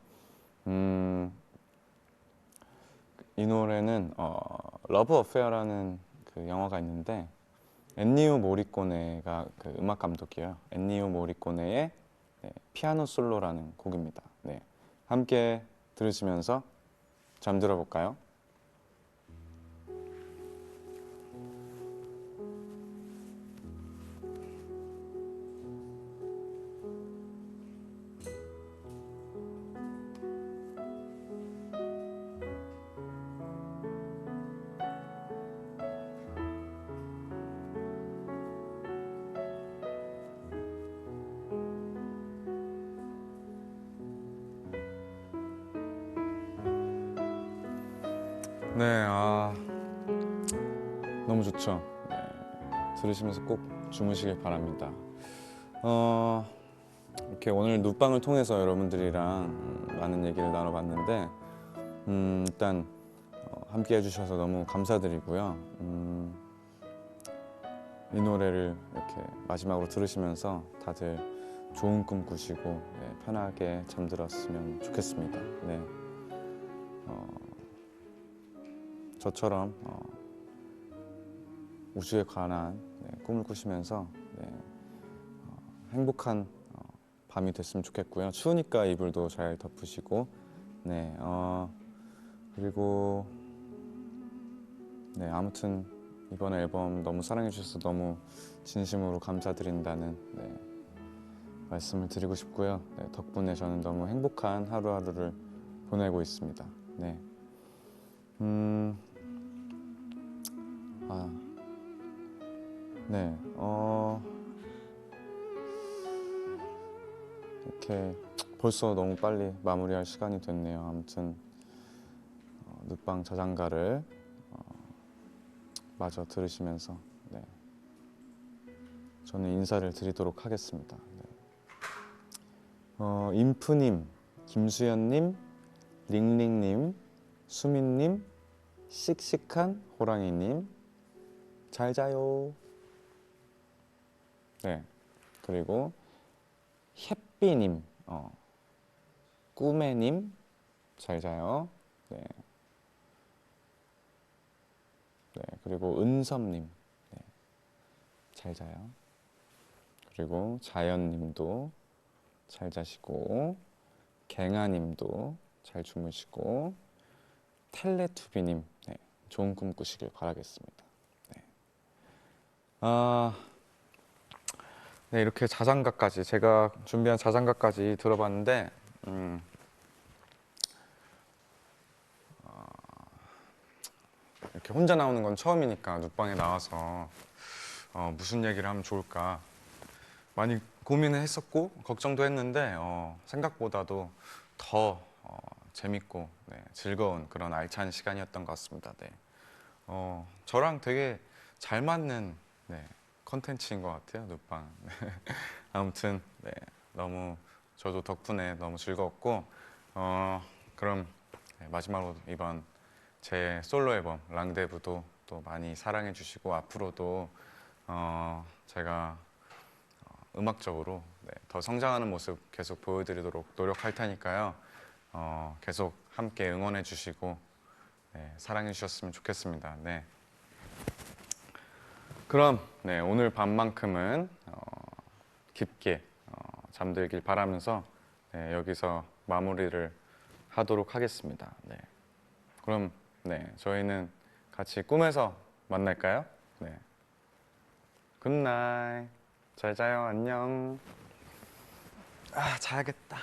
이 노래는 러브 어페어라는 그 영화가 있는데 엔니오 모리코네가 그 음악 감독이에요. 엔니오 모리코네의 네, 피아노 솔로라는 곡입니다. 네, 함께 들으시면서 잠들어 볼까요? 네, 너무 좋죠. 네, 들으시면서 꼭 주무시길 바랍니다. 이렇게 오늘 눕방을 통해서 여러분들이랑 많은 얘기를 나눠봤는데 일단 함께 해주셔서 너무 감사드리고요. 이 노래를 이렇게 마지막으로 들으시면서 다들 좋은 꿈 꾸시고 네, 편하게 잠들었으면 좋겠습니다. 네. 저처럼 우주에 관한 네, 꿈을 꾸시면서 네, 행복한 밤이 됐으면 좋겠고요. 추우니까 이불도 잘 덮으시고 네, 그리고 네, 아무튼 이번 앨범 너무 사랑해 주셔서 너무 진심으로 감사드린다는 네, 말씀을 드리고 싶고요. 네, 덕분에 저는 너무 행복한 하루하루를 보내고 있습니다. 네. 네, 이렇게 벌써 너무 빨리 마무리할 시간이 됐네요. 아무튼 눕방 자장가를 마저 들으시면서 네, 저는 인사를 드리도록 하겠습니다. 네. 인프님, 김수연님, 링링님, 수민님, 씩씩한 호랑이님, 잘 자요. 네, 그리고 햇비님, 꾸매님, 잘 자요. 네, 네, 그리고 은섭님, 네, 잘 자요. 그리고 자연님도 잘 자시고, 갱아님도 잘 주무시고, 텔레투비님, 네, 좋은 꿈 꾸시길 바라겠습니다. 네. 네, 이렇게 자장가까지 제가 준비한 자장가까지 들어봤는데 이렇게 혼자 나오는 건 처음이니까 눕방에 나와서 무슨 얘기를 하면 좋을까 많이 고민을 했었고 걱정도 했는데 생각보다도 더 재밌고 네, 즐거운 그런 알찬 시간이었던 것 같습니다. 네. 저랑 되게 잘 맞는 네, 컨텐츠인 것 같아요, 눕방. 아무튼 네, 너무 저도 덕분에 너무 즐거웠고 그럼 네, 마지막으로 이번 제 솔로 앨범 랑데부도 또 많이 사랑해 주시고 앞으로도 제가 음악적으로 네, 더 성장하는 모습 계속 보여드리도록 노력할 테니까요. 계속 함께 응원해 주시고 네, 사랑해 주셨으면 좋겠습니다. 네. 그럼 네, 오늘 밤만큼은 깊게 잠들길 바라면서 네, 여기서 마무리를 하도록 하겠습니다. 네. 그럼 네, 저희는 같이 꿈에서 만날까요? 네. 굿나잇. 잘 자요. 안녕. 자야겠다.